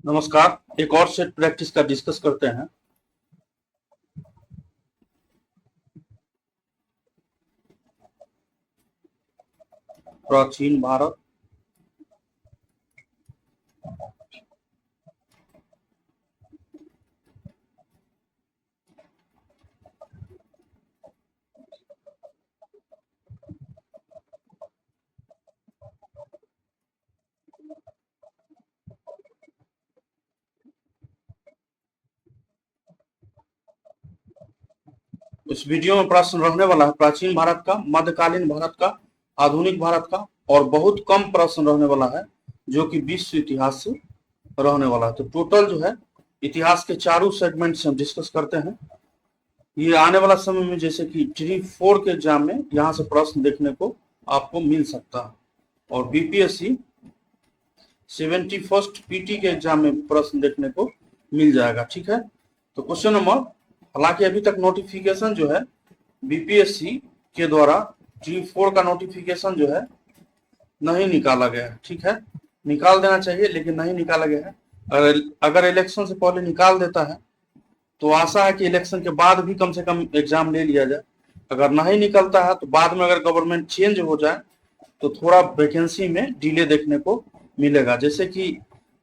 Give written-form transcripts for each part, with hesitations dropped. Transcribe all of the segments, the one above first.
नमस्कार। एक और सेट प्रैक्टिस का डिस्कस करते हैं। प्राचीन भारत, इस वीडियो में प्रश्न रहने वाला है प्राचीन भारत का, मध्यकालीन भारत का, आधुनिक भारत का, और बहुत कम प्रश्न रहने वाला है जो कि विश्व इतिहास से रहने वाला है। तो टोटल जो है इतिहास के चारों सेगमेंट से हम डिस्कस करते हैं। ये आने वाला समय में जैसे कि ट्री 4 के एग्जाम में यहाँ से प्रश्न देखने को आपको मिल सकता है, और बीपीएससी 71st पीटी के एग्जाम में प्रश्न देखने को मिल जाएगा। ठीक है, तो क्वेश्चन नंबर, हालांकि अभी तक नोटिफिकेशन जो है बीपीएससी के द्वारा T4 का नोटिफिकेशन जो है नहीं निकाला गया है। ठीक है, निकाल देना चाहिए लेकिन नहीं निकाला गया है। अगर इलेक्शन से पहले निकाल देता है तो आशा है कि इलेक्शन के बाद भी कम से कम एग्जाम ले लिया जाए। अगर नहीं निकलता है तो बाद में अगर गवर्नमेंट चेंज हो जाए तो थोड़ा वैकेंसी में डिले देखने को मिलेगा। जैसे कि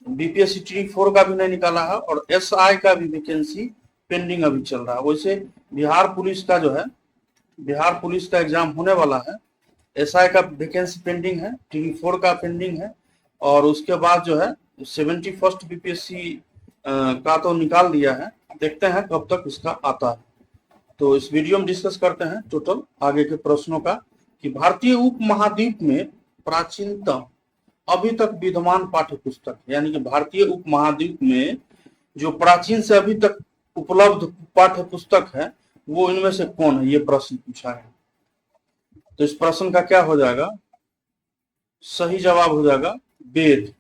बीपीएससी T4 का भी नहीं निकाला है और एसआई का भी वैकेंसी पेंडिंग अभी चल रहा है। वैसे बिहार पुलिस का जो है, बिहार पुलिस का एग्जाम होने वाला है, एसआई का वैकेंसी पेंडिंग है, T4 का पेंडिंग है, और उसके बाद जो है 71st बीपीएससी का तो निकाल दिया है। देखते हैं कब तक इसका आता है। तो इस वीडियो में डिस्कस करते हैं टोटल आगे के प्रश्नों का कि भारतीय उपमहाद्वीप में प्राचीनतम अभी तक विद्यमान पाठ्य पुस्तक, यानी कि भारतीय उपमहाद्वीप में जो प्राचीन से अभी तक उपलब्ध पाठ्य पुस्तक है वो इनमें से कौन है, ये प्रश्न पूछा है। तो इस प्रश्न का क्या हो जाएगा, सही जवाब हो जाएगा वेद।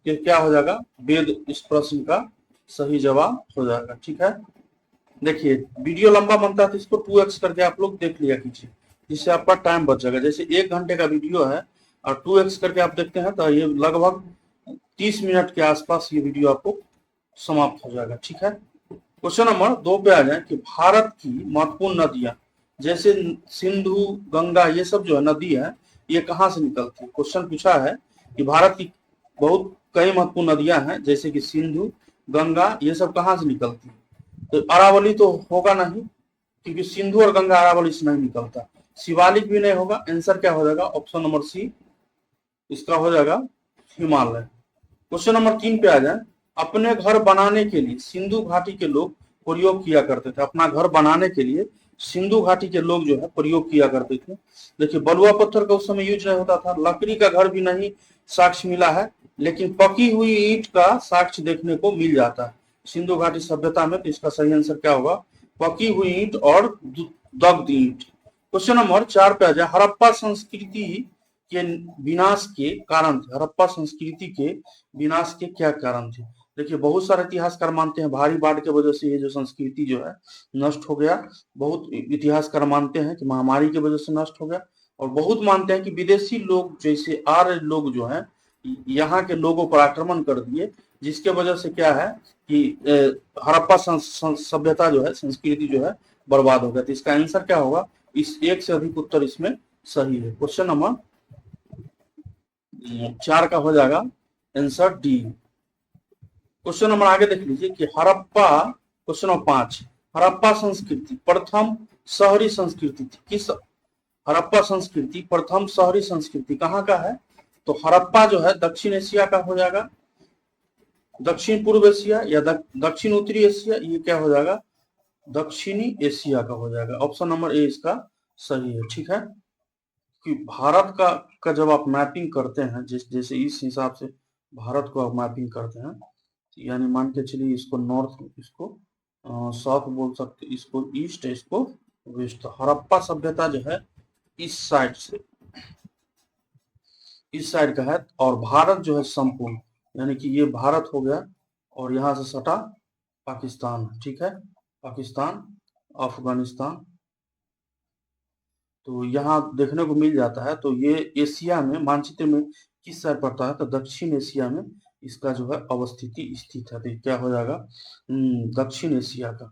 क्या हो जाएगा, वेद इस प्रश्न का सही जवाब हो जाएगा। ठीक है, देखिए वीडियो लंबा बनता है तो इसको 2x करके आप लोग देख लिया कीजिए, जिससे आपका टाइम बच जाएगा। जैसे 1 घंटे का वीडियो है और 2x करके आप देखते हैं तो ये लगभग 30 मिनट के आसपास ये वीडियो आपको समाप्त हो जाएगा। ठीक है, क्वेश्चन नंबर 2 पे आ जाए कि भारत की महत्वपूर्ण नदियां जैसे सिंधु, गंगा, ये सब जो है नदी है, ये कहाँ से निकलती है। क्वेश्चन पूछा है कि भारत की बहुत कई महत्वपूर्ण नदियां हैं जैसे कि सिंधु, गंगा, ये सब कहाँ से निकलती है। तो अरावली तो होगा नहीं, क्योंकि सिंधु और गंगा अरावली से नहीं निकलता। शिवालिक भी नहीं होगा। आंसर क्या हो जाएगा, ऑप्शन नंबर सी इसका हो जाएगा हिमालय। क्वेश्चन नंबर 3 पे आ जाए, अपने घर बनाने के लिए सिंधु घाटी के लोग प्रयोग किया करते थे। अपना घर बनाने के लिए सिंधु घाटी के लोग जो है प्रयोग किया करते थे। देखिए बलुआ पत्थर का उस समय यूज नहीं होता था, लकड़ी का घर भी नहीं साक्ष्य मिला है, लेकिन पकी हुई ईंट का साक्ष्य देखने को मिल जाता है सिंधु घाटी सभ्यता में। तो इसका सही आंसर क्या होगा, पकी हुई ईंट और दग्ध ईंट। क्वेश्चन नंबर 4 पे आ जाए, हड़प्पा संस्कृति के विनाश के कारण थे। हड़प्पा संस्कृति के विनाश के क्या कारण थे। देखिए बहुत सारे इतिहासकार मानते हैं भारी बाढ़ की वजह से ये जो संस्कृति जो है नष्ट हो गया। बहुत इतिहासकार मानते हैं कि महामारी की वजह से नष्ट हो गया, और बहुत मानते हैं कि विदेशी लोग जैसे आर्य लोग जो हैं यहाँ के लोगों पर आक्रमण कर दिए, जिसके वजह से क्या है कि हड़प्पा सभ्यता जो है, संस्कृति जो है बर्बाद हो गया। तो इसका आंसर क्या होगा, इस एक से अधिक उत्तर इसमें सही है। क्वेश्चन नंबर 4 का हो जाएगा आंसर डी। क्वेश्चन नंबर आगे देख लीजिए कि हड़प्पा, क्वेश्चन नंबर 5, हड़प्पा संस्कृति प्रथम शहरी संस्कृति थी। किस हड़प्पा संस्कृति प्रथम शहरी संस्कृति कहाँ का है। तो हड़प्पा जो है दक्षिण एशिया का हो जाएगा, दक्षिण पूर्व एशिया या दक्षिण उत्तरी एशिया, ये क्या हो जाएगा, दक्षिणी एशिया का हो जाएगा। ऑप्शन नंबर ए इसका सही है। ठीक है, कि भारत का जब आप मैपिंग करते हैं, जैसे इस हिसाब से भारत को आप मैपिंग करते हैं, यानी मान के चलिए इसको नॉर्थ, इसको साउथ बोल सकते, इसको ईस्ट, इसको वेस्ट। हड़प्पा सभ्यता जो है इस साइड से, इस साइड का है, और भारत जो है संपूर्ण, यानी कि ये भारत हो गया और यहाँ से सटा पाकिस्तान। ठीक है, पाकिस्तान, अफगानिस्तान, तो यहाँ देखने को मिल जाता है। तो ये एशिया में मानचित्र में किस साइड पड़ता है, तो दक्षिण एशिया में इसका जो है अवस्थिति स्थित है। तो ये क्या हो जाएगा, दक्षिण एशिया का।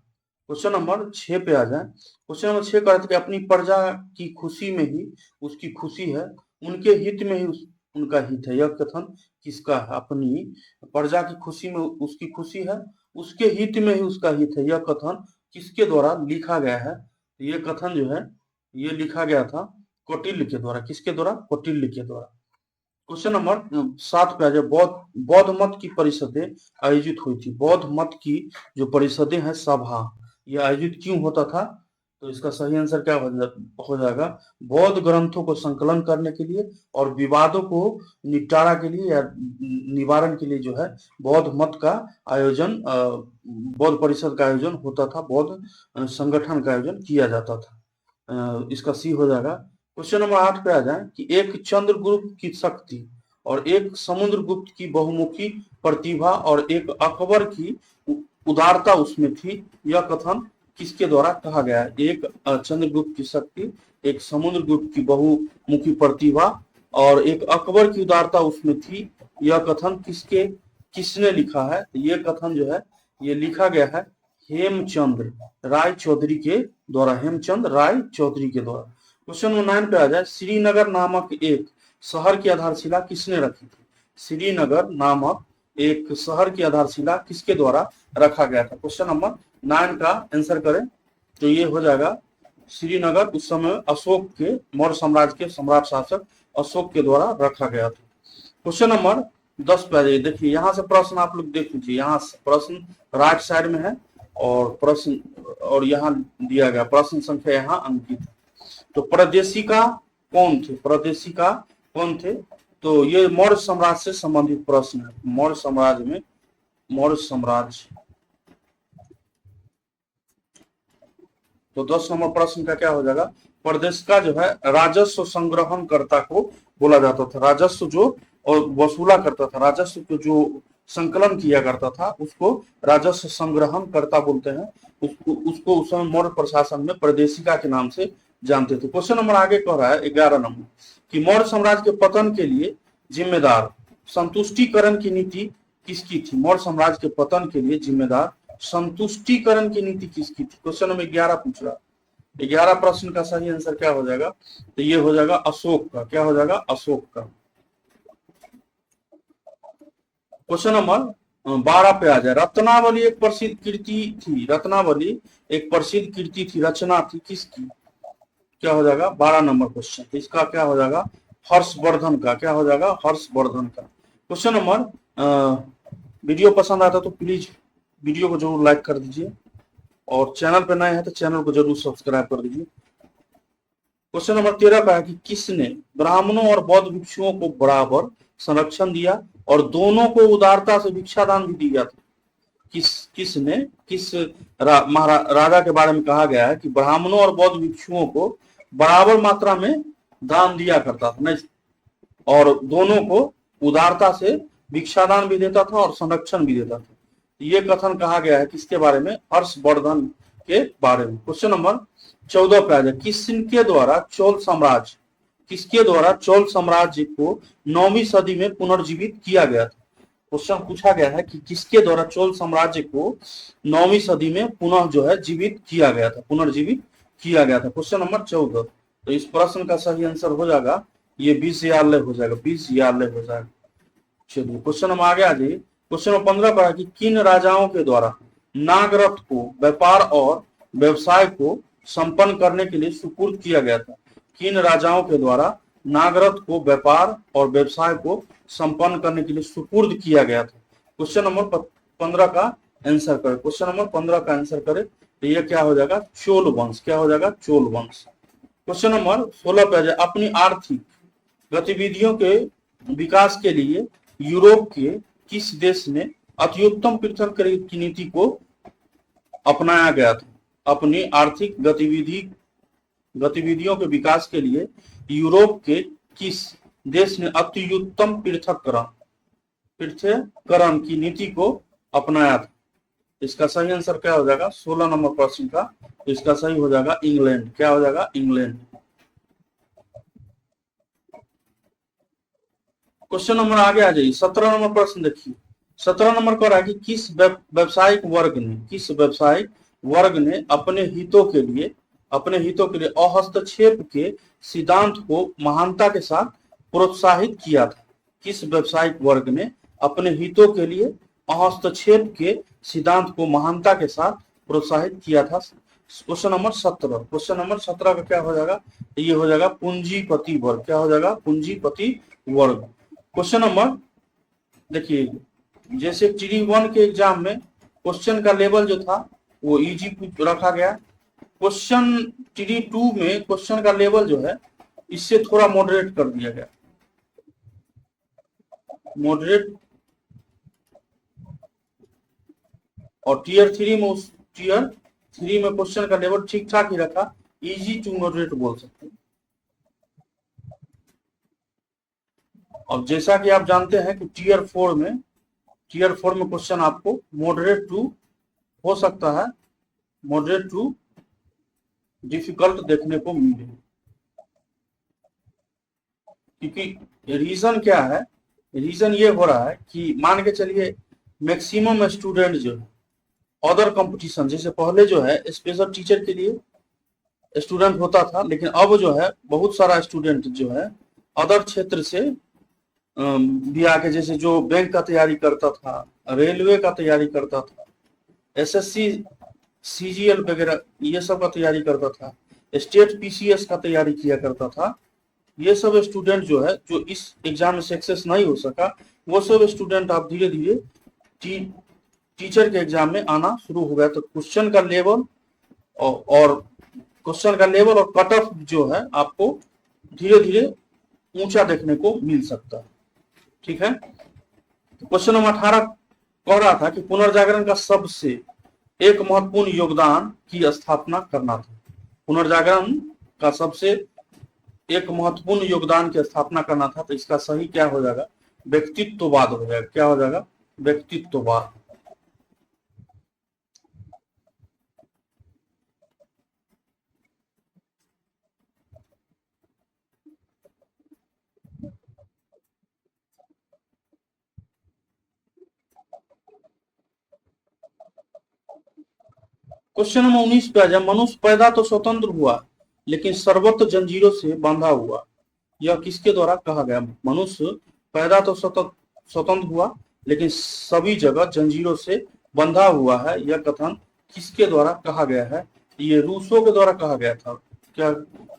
क्वेश्चन नंबर 6 पे आ जाए। क्वेश्चन नंबर 6 का अर्थ कि अपनी प्रजा की खुशी में ही उसकी खुशी है, उनके हित में ही उनका हित है। यह कथन किसका है? अपनी प्रजा की खुशी में उसकी खुशी है, उसके हित में ही उसका हित है। यह कथन किसके द्वारा लिखा गया है? ये कथन जो है ये लिखा गया था कौटिल्य के द्वारा। किसके द्वारा? कौटिल्य के द्वारा। क्वेश्चन नंबर 7 पे आ जाए। बौद्ध मत की परिषदें आयोजित हुई थी। बौद्ध मत की जो परिषदें हैं, सभा, ये आयोजित क्यों होता था? तो इसका सही आंसर क्या हो जाएगा? बौद्ध ग्रंथों को संकलन करने के लिए और विवादों को निपटारा के लिए या निवारण के लिए जो है बौद्ध मत का आयोजन, बौद्ध परिषद का आयोजन होता था, बौद्ध संगठन का आयोजन किया जाता था। इसका सी हो जाएगा। क्वेश्चन नंबर 8 पे आ जाए कि एक चंद्रगुप्त की शक्ति और एक समुद्रगुप्त की बहुमुखी प्रतिभा और एक अकबर की उदारता उसमें थी। यह कथन किसके द्वारा कहा गया है? एक चंद्रगुप्त की शक्ति, एक समुद्रगुप्त की बहुमुखी प्रतिभा और एक अकबर की उदारता उसमें थी। यह कथन किसने लिखा है? ये कथन जो है ये लिखा गया है हेमचंद्र राय चौधरी के द्वारा। हेमचंद्र राय चौधरी के द्वारा। क्वेश्चन नंबर 9 पे आ जाए। श्रीनगर नामक एक शहर की आधारशिला किसने रखी थी? श्रीनगर नामक एक शहर की आधारशिला किसके द्वारा रखा गया था? क्वेश्चन नंबर 9 का आंसर करें तो ये हो जाएगा श्रीनगर उस समय अशोक के, मौर्य साम्राज्य के सम्राट शासक अशोक के द्वारा रखा गया था। क्वेश्चन नंबर 10 पे आ जाइए। देखिए यहाँ से प्रश्न आप लोग देख लीजिए। यहाँ प्रश्न राइट साइड में है और प्रश्न और यहाँ दिया गया प्रश्न संख्या यहाँ अंकित है। तो प्रदेशिका कौन थे? प्रदेशिका कौन थे? तो ये मौर्य साम्राज्य से संबंधित प्रश्न है। मौर्य साम्राज्य में, मौर्य साम्राज्य, तो 10 नंबर प्रश्न का क्या हो जाएगा? प्रदेश का जो है राजस्व संग्रहण कर्ता को बोला जाता था। राजस्व जो और वसूला करता था, राजस्व को जो संकलन किया करता था उसको राजस्व संग्रहण कर्ता बोलते हैं। उसको उस समय मौर्य प्रशासन में प्रदेशिका के नाम से जानते थे। क्वेश्चन नंबर आगे कह रहा है 11 नंबर कि मौर्य साम्राज्य के पतन के लिए जिम्मेदार संतुष्टिकरण की नीति किसकी थी? मौर्य साम्राज्य के पतन के लिए जिम्मेदार संतुष्टिकरण की नीति किसकी थी? क्वेश्चन नंबर 11 पूछ रहा। 11 प्रश्न का सही आंसर क्या हो जाएगा? तो ये हो जाएगा अशोक का। क्या हो जाएगा? अशोक का। क्वेश्चन नंबर 12 पे आ जाए। रत्नावली एक प्रसिद्ध कृति थी। रत्नावली एक प्रसिद्ध कृति थी, रचना थी किसकी? क्या हो जाएगा? 12 नंबर क्वेश्चन। तो इसका क्या हो जाएगा? हर्षवर्धन का। क्या हो जाएगा? हर्षवर्धन का। क्वेश्चन नंबर, वीडियो पसंद आता तो प्लीज वीडियो को जरूर लाइक कर दीजिए और चैनल पर नए हैं तो चैनल को जरूर सब्सक्राइब कर दीजिए। क्वेश्चन नंबर 13 का है कि किसने ब्राह्मणों और बौद्ध भिक्षुओं को बराबर संरक्षण दिया और दोनों को उदारता से भिक्षादान भी दिया था? किसने किस राजा के बारे में कहा गया है कि ब्राह्मणों और बौद्ध भिक्षुओं को बराबर मात्रा में दान दिया करता था, नहीं, और दोनों को उदारता से भिक्षादान भी देता था और संरक्षण भी देता था? ये कथन कहा गया है किसके बारे में? हर्षवर्धन के बारे में। क्वेश्चन नंबर 14 पे आ जाए। किसके द्वारा चोल साम्राज्य को 9वीं सदी में पुनर्जीवित किया गया था? क्वेश्चन पूछा गया है कि किसके द्वारा चोल साम्राज्य को 9वीं सदी में पुनः जो है जीवित किया गया था, पुनर्जीवित किया गया था? Question number 14। तो इस प्रश्न का सही आंसर हो जाएगा ये 20 यार्ले हो जाएगा, 20 यार्ले हो जाएगा। चलिए क्वेश्चन नंबर आगे आ जाइए। क्वेश्चन नंबर 15 का कि किन राजाओं के द्वारा नागरथ को व्यापार और व्यवसाय को संपन्न करने के लिए सुपुर्द किया गया था? किन राजाओं के द्वारा नागरथ को व्यापार और व्यवसाय को संपन्न करने के लिए सुपुर्द किया गया था? क्वेश्चन नंबर 15 का आंसर करें। क्वेश्चन नंबर 15 का आंसर करें तो यह क्या हो जाएगा? चोल वंश। क्या हो जाएगा? चोल वंश। क्वेश्चन नंबर 16 पे आ जाए। अपनी आर्थिक गतिविधियों के विकास के लिए यूरोप के किस देश ने अत्युत्तम पृथक्करण की नीति को अपनाया गया था? अपनी आर्थिक गतिविधियों के विकास के लिए यूरोप के किस देश ने अत्युत्तम पृथक्करण की नीति को अपनाया था? इसका सही आंसर क्या हो जाएगा? 16 नंबर प्रश्न का। तो इसका सही हो जाएगा इंग्लैंड। क्या हो जाएगा? इंग्लैंड। क्वेश्चन नंबर आगे आ जाइए। 17 नंबर प्रश्न देखिए। 17 नंबर कह रहा है कि किस व्यवसायिक वर्ग ने अपने हितों के लिए अहस्तक्षेप के सिद्धांत को महानता के साथ प्रोत्साहित किया था। किस व्यवसायिक वर्ग ने अपने हितों के लिए हस्तक्षेप के सिद्धांत को महानता के साथ प्रोत्साहित किया था। Question number 17। क्वेश्चन नंबर 17 का क्या हो जाएगा, ये हो जाएगा पूंजीपति वर्ग। क्या हो जाएगा, पूंजीपति वर्ग। क्वेश्चन नंबर देखिए, जैसे टीडी 1 के एग्जाम में क्वेश्चन का लेवल जो था वो इजी रखा गया, क्वेश्चन टीडी 2 में क्वेश्चन का लेवल जो है इससे थोड़ा मॉडरेट कर दिया गया। मॉडरेट और टीयर 3 में क्वेश्चन का लेवल ठीक ठाक ही रखा, इजी टू मॉडरेट बोल सकते हैं। और जैसा कि आप जानते हैं कि टीयर 4 में क्वेश्चन आपको मॉडरेट टू हो सकता है, मॉडरेट टू डिफिकल्ट देखने को मिले। क्योंकि रीजन क्या है, रीजन ये हो रहा है कि मान के चलिए मैक्सिमम स्टूडेंट जो है अदर कंपटीशन, जैसे पहले जो है स्पेशल टीचर के लिए स्टूडेंट होता था, लेकिन अब जो है बहुत सारा स्टूडेंट जो है अदर क्षेत्र से भी आके, जैसे जो बैंक का तैयारी करता था, रेलवे का तैयारी करता था, एसएससी सीजीएल वगैरह ये सब का तैयारी करता था, स्टेट पीसीएस का तैयारी किया करता था, ये सब स्टूडेंट जो है जो इस एग्जाम में सक्सेस नहीं हो सका, वो सब स्टूडेंट आप धीरे धीरे टीचर के एग्जाम में आना शुरू हो गया। तो क्वेश्चन का लेवल और कट ऑफ जो है आपको धीरे धीरे ऊंचा देखने को मिल सकता है। ठीक है, तो क्वेश्चन नंबर 18 कह रहा था कि पुनर्जागरण का सबसे एक महत्वपूर्ण योगदान की स्थापना करना था। पुनर्जागरण का सबसे एक महत्वपूर्ण योगदान की स्थापना करना था, तो इसका सही क्या हो जाएगा, व्यक्तित्ववाद हो जाएगा। क्या हो जाएगा, व्यक्तित्ववाद। क्वेश्चन नंबर 19 पे आ जाए, मनुष्य पैदा तो स्वतंत्र हुआ लेकिन सर्वत्र जंजीरों से बंधा हुआ, यह किसके द्वारा कहा गया। मनुष्य पैदा तो स्वतंत्र हुआ लेकिन सभी जगह जंजीरों से बंधा हुआ है, यह कथन किसके द्वारा कहा गया है। ये रूसो के द्वारा कहा गया था। क्या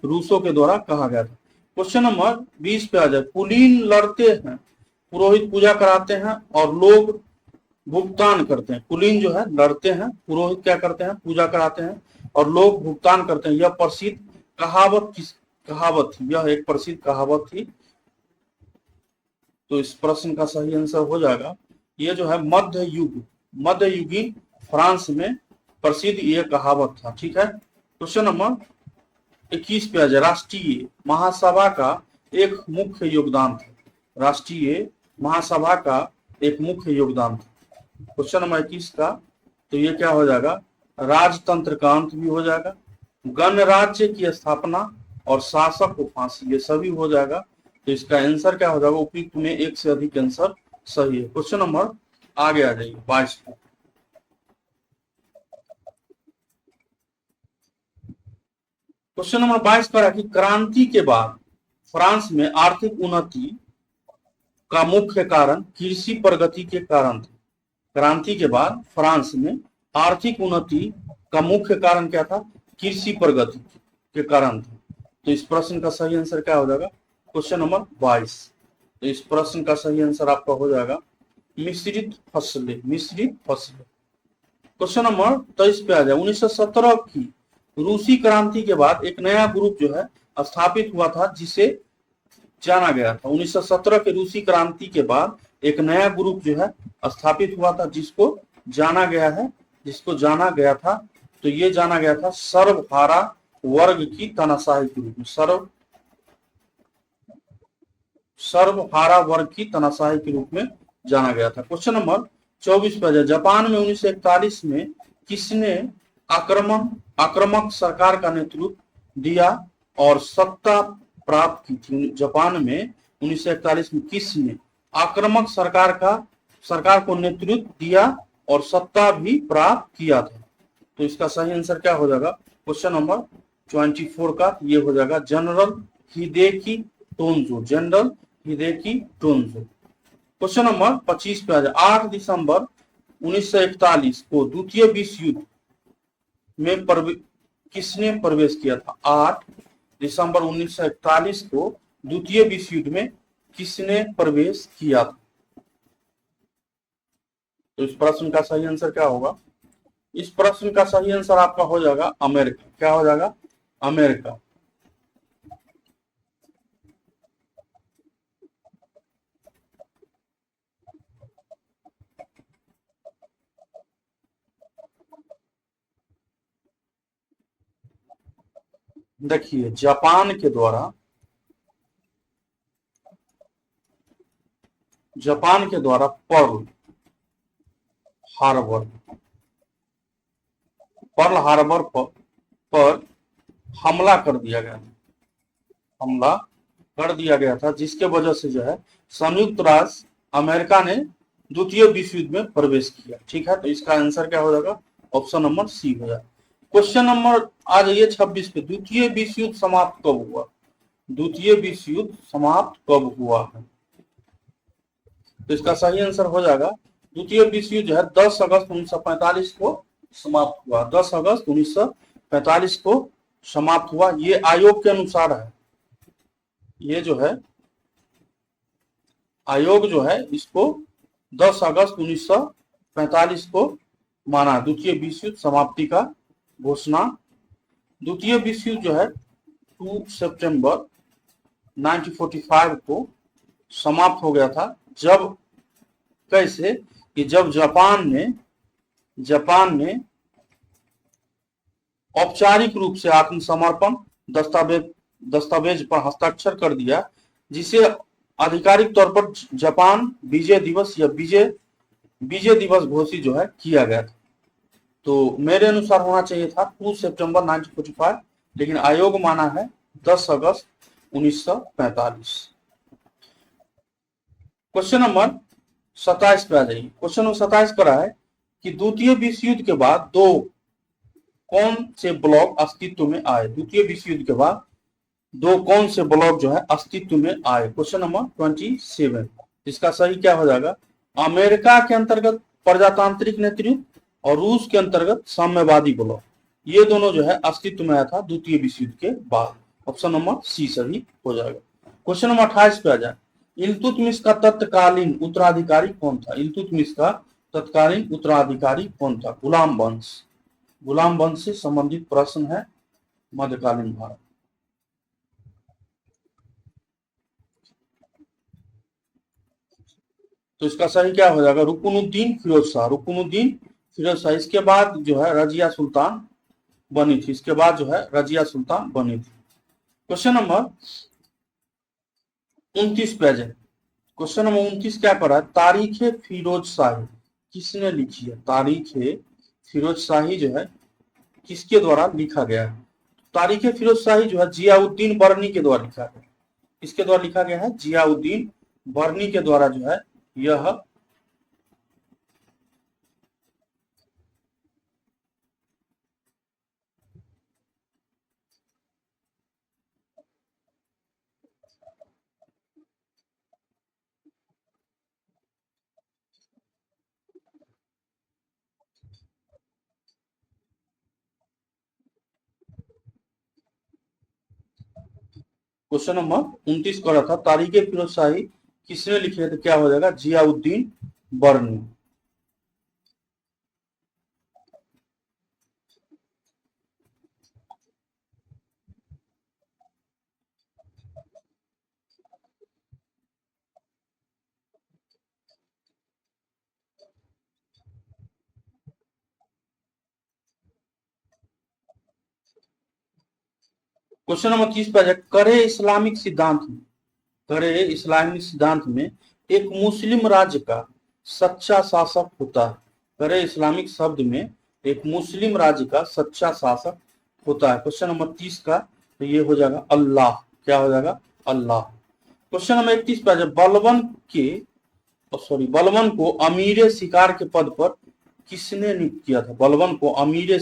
रूसो के द्वारा कहा गया था। क्वेश्चन नंबर 20 पे आ जाए, कुलीन लड़ते हैं, पुरोहित पूजा कराते हैं और लोग भुगतान करते हैं। कुलीन जो है लड़ते हैं, पुरोहित क्या करते हैं, पूजा कराते हैं और लोग भुगतान करते हैं। यह प्रसिद्ध कहावत किस कहावत थी, यह एक प्रसिद्ध कहावत थी। तो इस प्रश्न का सही आंसर हो जाएगा, ये जो है मध्ययुगीन फ्रांस में प्रसिद्ध ये कहावत था। ठीक है, क्वेश्चन नंबर 21 पे आ जाए, राष्ट्रीय महासभा का एक मुख्य योगदान था। राष्ट्रीय महासभा का एक मुख्य योगदान था। क्वेश्चन नंबर 21 का तो ये क्या हो जाएगा, राजतंत्र का अंत भी हो जाएगा, गणराज्य की स्थापना और शासक को फांसी, ये सभी हो जाएगा। तो इसका आंसर क्या हो जाएगा, उपयुक्त में एक से अधिक आंसर सही है। क्वेश्चन नंबर आगे आ जाइए 22 पे। क्वेश्चन नंबर 22 पर है कि क्रांति के बाद फ्रांस में आर्थिक उन्नति का मुख्य कारण कृषि प्रगति के कारण था। क्रांति के बाद फ्रांस में आर्थिक उन्नति का मुख्य कारण क्या था, कृषि प्रगति के कारण था। तो इस प्रश्न का सही आंसर क्या हो जाएगा, क्वेश्चन नंबर 22। तो इस प्रश्न का सही आंसर आपका हो जाएगा मिश्रित फसलें। क्वेश्चन नंबर 23 पे आ जाए, 1917 की रूसी क्रांति के बाद एक नया ग्रुप जो है स्थापित हुआ था जिसे जाना गया था। 1917 के रूसी क्रांति के बाद एक नया ग्रुप जो है स्थापित हुआ था जिसको जाना गया था। तो ये जाना गया था सर्वहारा वर्ग की तानाशाही के रूप में। सर्वहारा वर्ग की तानाशाही के रूप में जाना गया था। क्वेश्चन नंबर 24 पे, जापान में 1941 में किसने आक्रामक सरकार का नेतृत्व दिया और सत्ता प्राप्त की थी। जापान में 1941 में किसने आक्रामक सरकार का सरकार को नेतृत्व दिया और सत्ता भी प्राप्त किया था। तो इसका सही आंसर क्या हो जाएगा? क्वेश्चन नंबर 24 का ये हो जाएगा general Hideki Tojo, general Hideki Tojo. Question number 25 पे आ जाए। 8 दिसंबर 1941 को द्वितीय विश्व युद्ध में किसने प्रवेश किया था? 8 दिसंबर 1941 को द्वितीय विश्व युद्ध में किसने प्रवेश किया था? तो इस प्रश्न का सही आंसर क्या होगा? इस प्रश्न का सही आंसर आपका हो जाएगा अमेरिका। क्या हो जाएगा? अमेरिका। देखिए जापान के द्वारा पर्ल हार्बर पर हमला कर दिया गया था, जिसके वजह से जो है संयुक्त राष्ट्र अमेरिका ने द्वितीय विश्व युद्ध में प्रवेश किया। ठीक है, तो इसका आंसर क्या हो जाएगा? ऑप्शन नंबर सी हो जाएगा। क्वेश्चन नंबर आ जाइए 26 पे। द्वितीय विश्व युद्ध समाप्त कब हुआ? द्वितीय विश्व युद्ध समाप्त कब हुआ है? तो इसका सही आंसर हो जाएगा द्वितीय विश्व युद्ध जो है 10 अगस्त 1945 को समाप्त हुआ। 10 अगस्त 1945 को समाप्त हुआ। ये आयोग के अनुसार है। ये जो है आयोग जो है इसको 10 अगस्त 1945 को माना द्वितीय विश्व युद्ध समाप्ति का घोषणा। द्वितीय विश्व युद्ध जो है 2 सितंबर 1945 को समाप्त हो गया था। जब कैसे कि जब जापान ने औपचारिक रूप से आत्मसमर्पण दस्तावेज पर हस्ताक्षर कर दिया, जिसे आधिकारिक तौर पर जापान विजय दिवस या विजय दिवस घोषित जो है किया गया था। तो मेरे अनुसार होना चाहिए था 2 सितंबर 1945, लेकिन आयोग माना है 10 अगस्त 1945। क्वेश्चन नंबर 27 पे आ जाइए। क्वेश्चन नंबर 27 पर है कि द्वितीय विश्व युद्ध के बाद दो कौन से ब्लॉक अस्तित्व में आए? द्वितीय विश्व युद्ध के बाद दो कौन से ब्लॉक जो है अस्तित्व में आए? Question number 27। इसका सही क्या हो जाएगा? अमेरिका के अंतर्गत प्रजातांत्रिक नेतृत्व और रूस के अंतर्गत साम्यवादी ब्लॉक, ये दोनों जो है अस्तित्व में आया था द्वितीय विश्व युद्ध के बाद। ऑप्शन नंबर सी सही हो जाएगा। क्वेश्चन नंबर 28 पे आ जाए। इल्तुतमिश का तत्कालीन उत्तराधिकारी कौन था? इल्तुतमिश का तत्कालीन उत्तराधिकारी कौन था? गुलाम वंश से संबंधित प्रश्न है मध्यकालीन भारत। तो इसका सही क्या हो जाएगा? रुकनुद्दीन फिरोज शाह। इसके बाद जो है रजिया सुल्तान बनी थी। क्वेश्चन नंबर 29 पे जाए। क्वेश्चन नंबर 29 क्या कर रहा है? तारीख फिरोज शाही किसने लिखी है? तारीख फिरोज शाही जो है किसके द्वारा लिखा गया है? तारीख फिरोज शाही जो है जियाउद्दीन बर्नी के द्वारा लिखा गया है। किसके द्वारा लिखा गया है? जियाउद्दीन बर्नी के द्वारा जो है यह क्वेश्चन नंबर 29 कर रहा था तारीख फिरोज शाही किसने लिखी है? तो क्या हो जाएगा? जियाउद्दीन बर्नी। क्वेश्चन नंबर 30 पे करे इस्लामिक सिद्धांत में एक मुस्लिम राज्य का सच्चा शासक होता है। करे इस्लामिक शब्द में एक मुस्लिम राज्य का सच्चा शासक होता है। क्वेश्चन नंबर 30 का तो ये हो जाएगा अल्लाह। क्या हो जाएगा? अल्लाह। क्वेश्चन नंबर 31 पे बलबन के सॉरी, बलबन को अमीर शिकार के पद पर किसने नियुक्त किया था? बलबन को अमीर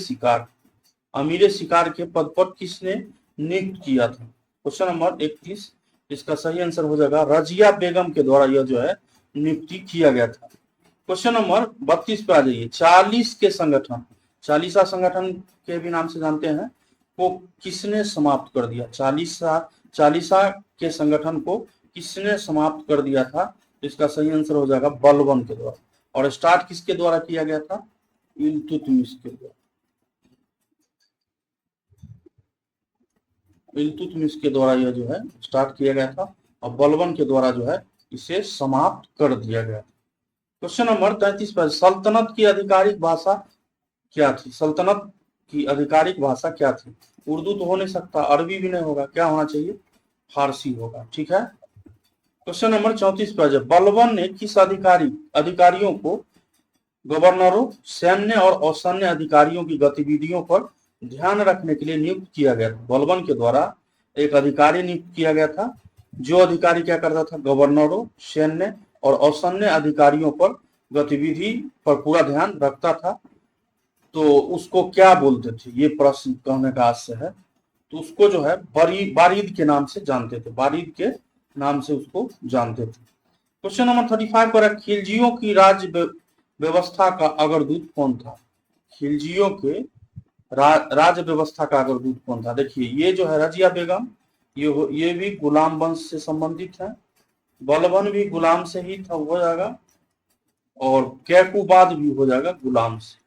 शिकार के पद पर किसने नियुक्त किया था? क्वेश्चन नंबर 31, इसका सही आंसर हो जाएगा रजिया बेगम के द्वारा यह जो है नियुक्ति किया गया था। क्वेश्चन नंबर 32 पे आ जाइए। 40 के संगठन, चालीसा संगठन के भी नाम से जानते हैं, को किसने समाप्त कर दिया? चालीसा के संगठन को किसने समाप्त कर दिया था? इसका सही आंसर हो जाएगा बलबन के द्वारा। और स्टार्ट किसके द्वारा किया गया था? इल्तुतमिश के द्वारा। इल्तुतमिश के द्वारा यह जो है स्टार्ट किया गया था और बलबन के द्वारा जो है इसे समाप्त कर दिया गया। क्वेश्चन नंबर 33 पर सल्तनत की आधिकारिक भाषा क्या थी? सल्तनत की आधिकारिक भाषा क्या थी? उर्दू तो हो नहीं सकता, अरबी भी नहीं होगा, क्या होना चाहिए? फारसी होगा। ठीक है। क्वेश्चन नंबर 34 पर बलबन ने किस अधिकारियों को गवर्नरों, सैन्य और असैन्य अधिकारियों की गतिविधियों पर ध्यान रखने के लिए नियुक्त किया गया था? बलबन के द्वारा एक अधिकारी नियुक्त किया गया था, जो अधिकारी क्या करता था? गवर्नरों, सैन्य और असैन्य अधिकारियों पर गतिविधि पर पूरा ध्यान रखता था। तो उसको क्या बोलते थे? ये प्रश्न कहने का आशय है। तो उसको जो है बारीद के नाम से जानते थे, बारीद के नाम से उसको जानते थे। क्वेश्चन नंबर 35 पर खिलजियों की राज्य व्यवस्था का अग्रदूत कौन था? खिलजियों के राज्य व्यवस्था का अग्रदूत कौन था? देखिए, ये जो है रजिया बेगम, ये भी गुलाम वंश से संबंधित है, बलबन भी गुलाम से ही था, हो जाएगा, और कैकुबाद भी हो जाएगा गुलाम से।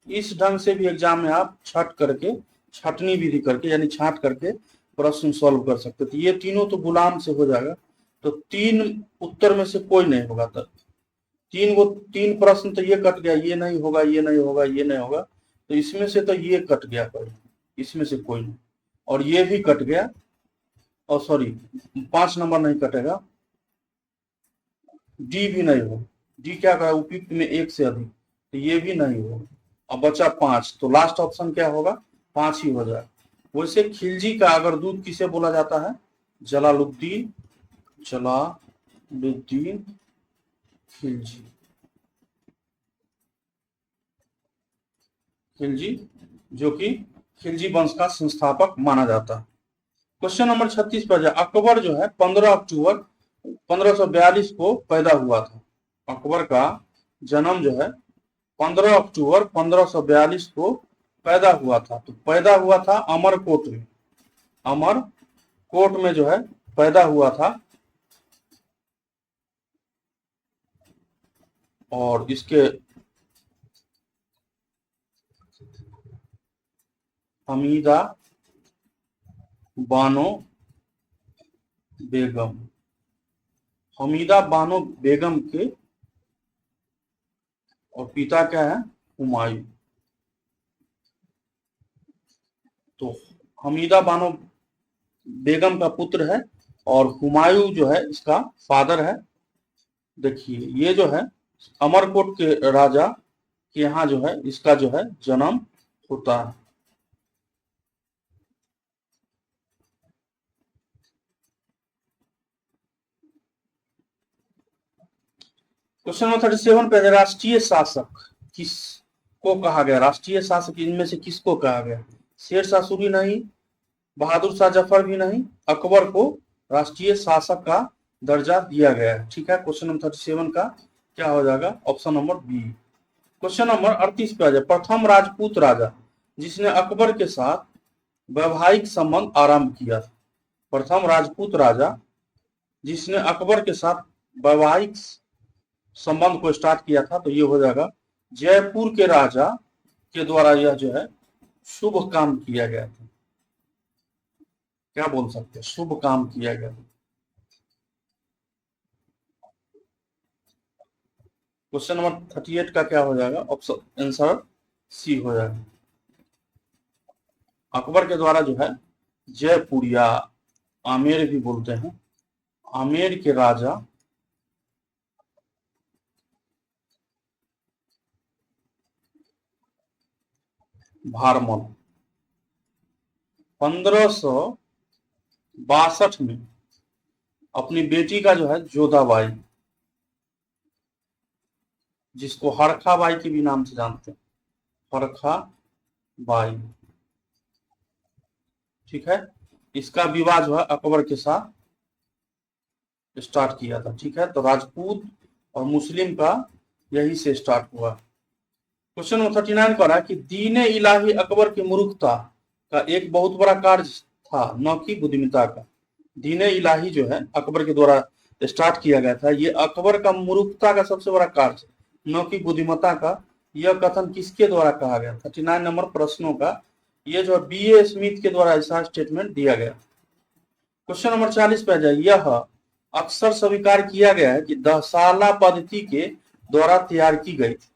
इस ढंग से भी एग्जाम में आप छटनी विधि करके यानी छांट करके प्रश्न सॉल्व कर सकते थे। ये तीनों तो गुलाम से हो जाएगा, तो 3 उत्तर में से कोई नहीं होगा। तब 3 प्रश्न तो ये कट गया, ये नहीं होगा, ये नहीं होगा, ये नहीं होगा, तो इसमें से तो ये कट गया कोई, इसमें से कोई नहीं, और ये भी कट गया, और सॉरी 5 नंबर नहीं कटेगा, डी भी नहीं होगा। डी क्या कहा? उपयुक्त में 1 से अधिक, तो ये भी नहीं होगा। अब बचा 5, तो लास्ट ऑप्शन क्या होगा? 5 ही हो जाएगा। वैसे खिलजी का अग्रदूत किसे बोला जाता है? जलालुद्दीन खिलजी। खिलजी जो कि खिलजी वंश का संस्थापक माना जाता है। क्वेश्चन नंबर 36 पर अकबर जो है 15 अक्टूबर 1542 को पैदा हुआ था। अकबर का जन्म जो है 15 अक्टूबर 1542 को पैदा हुआ था। तो पैदा हुआ था अमरकोट में, अमरकोट में जो है पैदा हुआ था, और इसके हमीदा बानो बेगम के, और पिता क्या है? हुमायूं। तो हमीदा बानो बेगम का पुत्र है, और हुमायूं जो है इसका फादर है। देखिए, ये जो है अमरकोट के राजा के यहाँ जो है इसका जो है जन्म होता है। क्वेश्चन नंबर 37 पे राष्ट्रीय शासक किसको कहा गया? राष्ट्रीय शासक इनमें से किसको कहा गया? शेर शाह सूरी नहीं, बहादुर शाह जफर भी नहीं, अकबर को राष्ट्रीय शासक का दर्जा दिया गया है। ठीक है। क्वेश्चन नंबर 37 का क्या हो जाएगा? Option number B. Question number 38 पे आ जाए। प्रथम राजपूत राजा जिसने अकबर के साथ वैवाहिक संबंध आरंभ किया था। प्रथम राजपूत राजा जिसने अकबर के साथ वैवाहिक संबंध को स्टार्ट किया था, तो ये हो जाएगा जयपुर के राजा के द्वारा यह जो है शुभ काम किया गया था। क्या बोल सकते हैं? शुभ काम किया गया। क्वेश्चन नंबर 38 का क्या हो जाएगा? ऑप्शन आंसर सी हो जाएगा। अकबर के द्वारा जो है जयपुर या आमेर भी बोलते हैं, आमेर के राजा भारमल 1562 में अपनी बेटी का जो है जोधाबाई जिसको हरखा बाई के भी नाम से जानते हैं, हरखा बाई। ठीक है, इसका विवाह जो है अकबर के साथ स्टार्ट किया था। ठीक है, तो राजपूत और मुस्लिम का यही से स्टार्ट हुआ। क्वेश्चन नंबर 39 पर है कि दीन इलाही अकबर की मूर्खता का एक बहुत बड़ा कार्य था, न कि बुद्धिमत्ता का। दीन इलाही जो है अकबर के द्वारा स्टार्ट किया गया था, ये अकबर का मूर्खता का सबसे बड़ा कार्य, न कि बुद्धिमत्ता का। यह कथन किसके द्वारा कहा गया? 39 नंबर प्रश्नों का ये जो बी ए स्मिथ के द्वारा ऐसा स्टेटमेंट दिया गया। क्वेश्चन नंबर 40 पे आ जाए। यह अक्सर स्वीकार किया गया है कि दहसाला पद्धति के द्वारा तैयार की गई थी।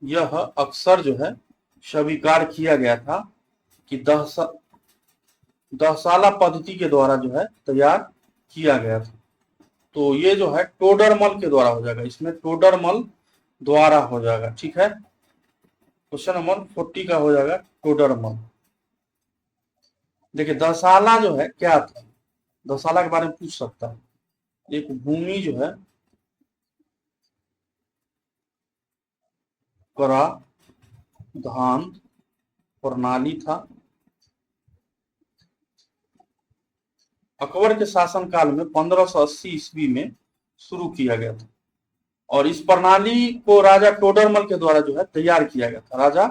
यह अक्सर जो है स्वीकार किया गया था कि दहसाला पद्धति के द्वारा जो है तैयार किया गया था। तो ये जो है टोडरमल के द्वारा हो जाएगा, इसमें टोडरमल द्वारा हो जाएगा। ठीक है, क्वेश्चन नंबर 40 का हो जाएगा टोडरमल। देखिए दसाला जो है क्या था, दसाला के बारे में पूछ सकता है। एक भूमि जो है कराधान प्रणाली था। अकबर के शासनकाल में 1580 ईस्वी में शुरू किया गया था और इस प्रणाली को राजा टोडरमल के द्वारा जो है तैयार किया गया था। राजा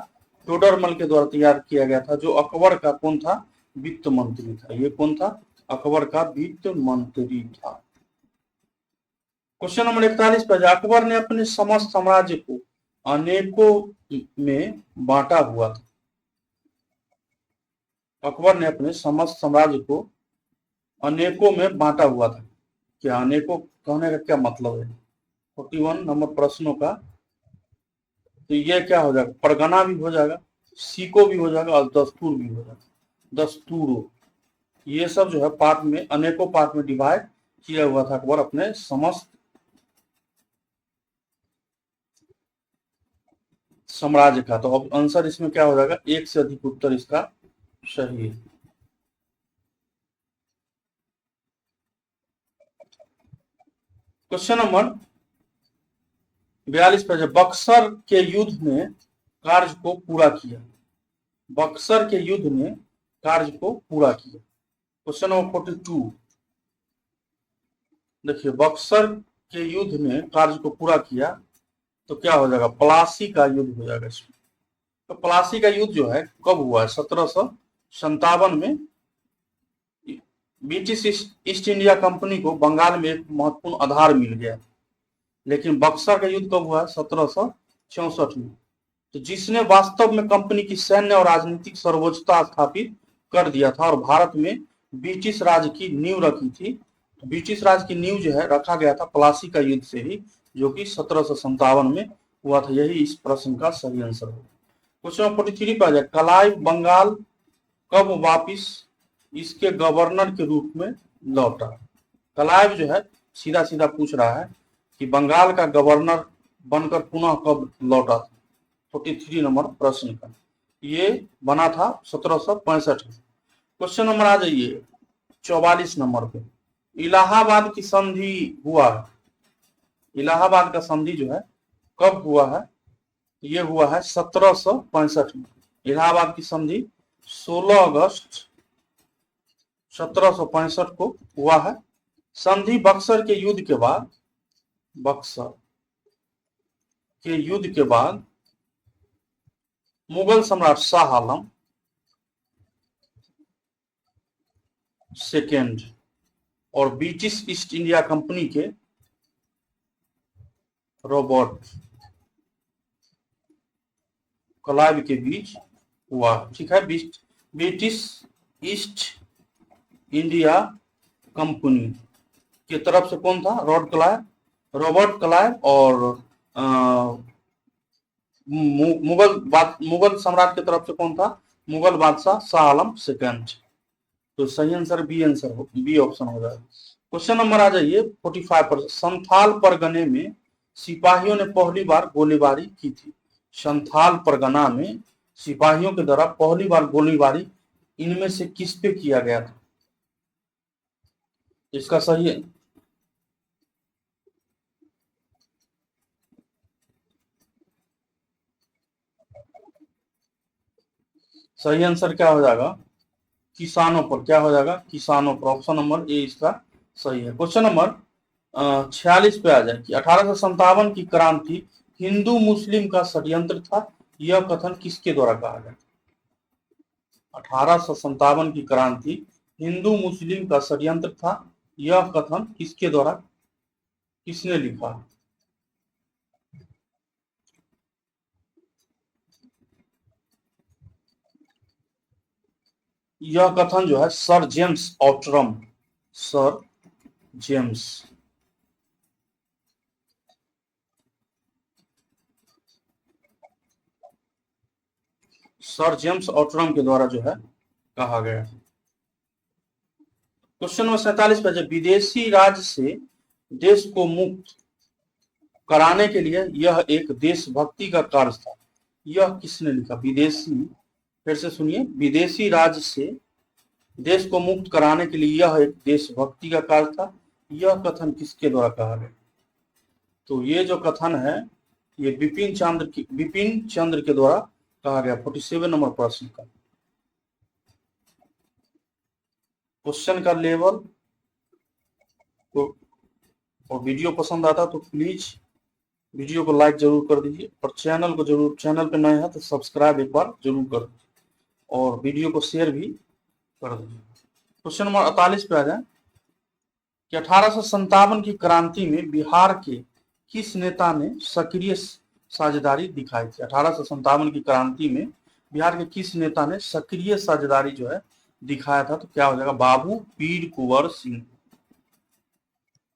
टोडरमल के द्वारा तैयार किया गया था, जो अकबर का कौन था? वित्त मंत्री था। ये कौन था? अकबर का वित्त मंत्री था। क्वेश्चन नंबर 41 पर अकबर ने अपने समस्त साम्राज्य को अनेकों में बांटा हुआ था। अकबर ने अपने समस्त साम्राज्य को अनेकों में बांटा हुआ था। क्या अनेकों कहने का क्या मतलब है? 41 नंबर प्रश्नों का तो ये क्या हो जाएगा? परगना भी हो जाएगा, सीको भी हो जाएगा और दस्तूर भी हो जाएगा। दस्तूरों, ये सब जो है पार्ट में, अनेकों पार्ट में डिवाइड किया हुआ था अकबर अपने समस्त साम्राज्य का। तो अब आंसर इसमें क्या हो जाएगा? एक से अधिक उत्तर इसका सही है। क्वेश्चन नंबर 42 पर बक्सर के युद्ध ने कार्य को पूरा किया। बक्सर के युद्ध ने कार्य को पूरा किया। क्वेश्चन नंबर 42 देखिए, बक्सर के युद्ध ने कार्य को पूरा किया तो क्या हो जाएगा? प्लासी का युद्ध हो जाएगा इसमें। तो प्लासी का युद्ध जो है कब हुआ है? 1757 में। ब्रिटिश ईस्ट इंडिया कंपनी को बंगाल में एक महत्वपूर्ण आधार मिल गया, लेकिन बक्सर का युद्ध कब हुआ है? 1764 में। तो जिसने वास्तव में कंपनी की सैन्य और राजनीतिक सर्वोच्चता स्थापित कर दिया था और भारत में ब्रिटिश राज की नींव रखी थी। तो ब्रिटिश राज की नींव जो है रखा गया था प्लासी का युद्ध से ही, जो कि 1757 में हुआ था। यही इस प्रश्न का सही आंसर होगा। क्वेश्चन 43 पर आ जाए। क्लाइव बंगाल कब वापिस इसके गवर्नर के रूप में लौटा? क्लाइव जो है सीधा सीधा पूछ रहा है कि बंगाल का गवर्नर बनकर पुनः कब लौटा था। 43 नंबर प्रश्न का ये बना था 1765 में। क्वेश्चन नंबर आ जाइए 44 नंबर पे। इलाहाबाद की संधि हुआ है, इलाहाबाद का संधि जो है कब हुआ है? ये हुआ है 1765 में। इलाहाबाद की संधि 16 अगस्त 1765 को हुआ है। संधि बक्सर के युद्ध के बाद, बक्सर के युद्ध के बाद मुगल सम्राट शाह आलम सेकेंड और ब्रिटिश ईस्ट इंडिया कंपनी के रॉबर्ट क्लाइव के बीच हुआ। ठीक है, ब्रिटिश ईस्ट इंडिया कंपनी की तरफ से कौन था? रॉबर्ट क्लाइव और मुगल सम्राट की तरफ से कौन था? मुगल बादशाह शाह आलम सेकंड। तो सही आंसर बी आंसर हो, बी ऑप्शन हो जाएगा। क्वेश्चन नंबर आ जाइए 45 पर। संथाल परगने में सिपाहियों ने पहली बार गोलीबारी की थी। संथाल परगना में सिपाहियों के द्वारा पहली बार गोलीबारी इनमें से किस पे किया गया था? इसका सही है सही आंसर क्या हो जाएगा? किसानों पर। क्या हो जाएगा? किसानों पर। ऑप्शन नंबर ए इसका सही है। क्वेश्चन नंबर 46 पे आ जाए कि 1857 की क्रांति हिंदू मुस्लिम का षड्यंत्र था, यह कथन किसके द्वारा कहा गया? 1857 की क्रांति हिंदू मुस्लिम का षड्यंत्र था, यह कथन किसके द्वारा, किसने लिखा? यह कथन जो है sir James Outram, sir James sir James Outram के द्वारा जो है कहा गया। क्वेश्चन नंबर 47 पे, जब विदेशी राज से देश को मुक्त कराने के लिए यह एक देशभक्ति का कार्य था, यह किसने लिखा? विदेशी, फिर से सुनिए, विदेशी राज से देश को मुक्त कराने के लिए यह एक देशभक्ति का कार्य था, यह कथन किसके द्वारा कहा गया? तो ये जो कथन है ये विपिन चंद्र के द्वारा कहा गया। 47 नंबर प्रश्न का क्वेश्चन का लेवल तो, और वीडियो पसंद आता तो प्लीज वीडियो को लाइक जरूर कर दीजिए, और चैनल को जरूर, चैनल पे नए हैं तो सब्सक्राइब एक बार जरूर कर दीजिए, और वीडियो को शेयर भी कर दीजिए। क्वेश्चन नंबर 48 पे आ जाए कि 1857 की क्रांति में बिहार के किस नेता ने सक्रिय साझेदारी दिखाई थी? 1857 की क्रांति में बिहार के किस नेता ने सक्रिय साझेदारी जो है दिखाया था? तो क्या हो जाएगा? बाबू पीर कुंवर सिंह,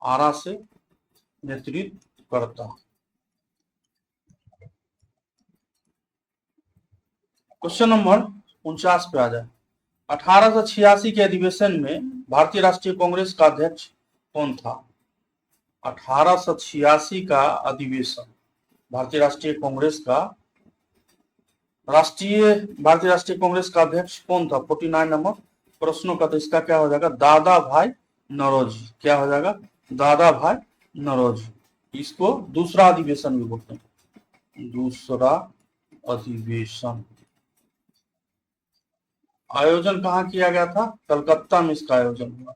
आरा से नेतृत्व करता। क्वेश्चन नंबर 49 पे आ जाए, 1886 के अधिवेशन में भारतीय राष्ट्रीय कांग्रेस का अध्यक्ष कौन था? 1886 का अधिवेशन भारतीय राष्ट्रीय कांग्रेस का भारतीय राष्ट्रीय कांग्रेस का अध्यक्ष कौन था? 49 नंबर प्रश्नों का। तो इसका क्या हो जाएगा? दादा भाई नौरोजी। क्या हो जाएगा? दादा भाई नौरोजी। इसको दूसरा अधिवेशन भी बोलते हैं, दूसरा अधिवेशन। आयोजन कहाँ किया गया था? कलकत्ता में इसका आयोजन हुआ,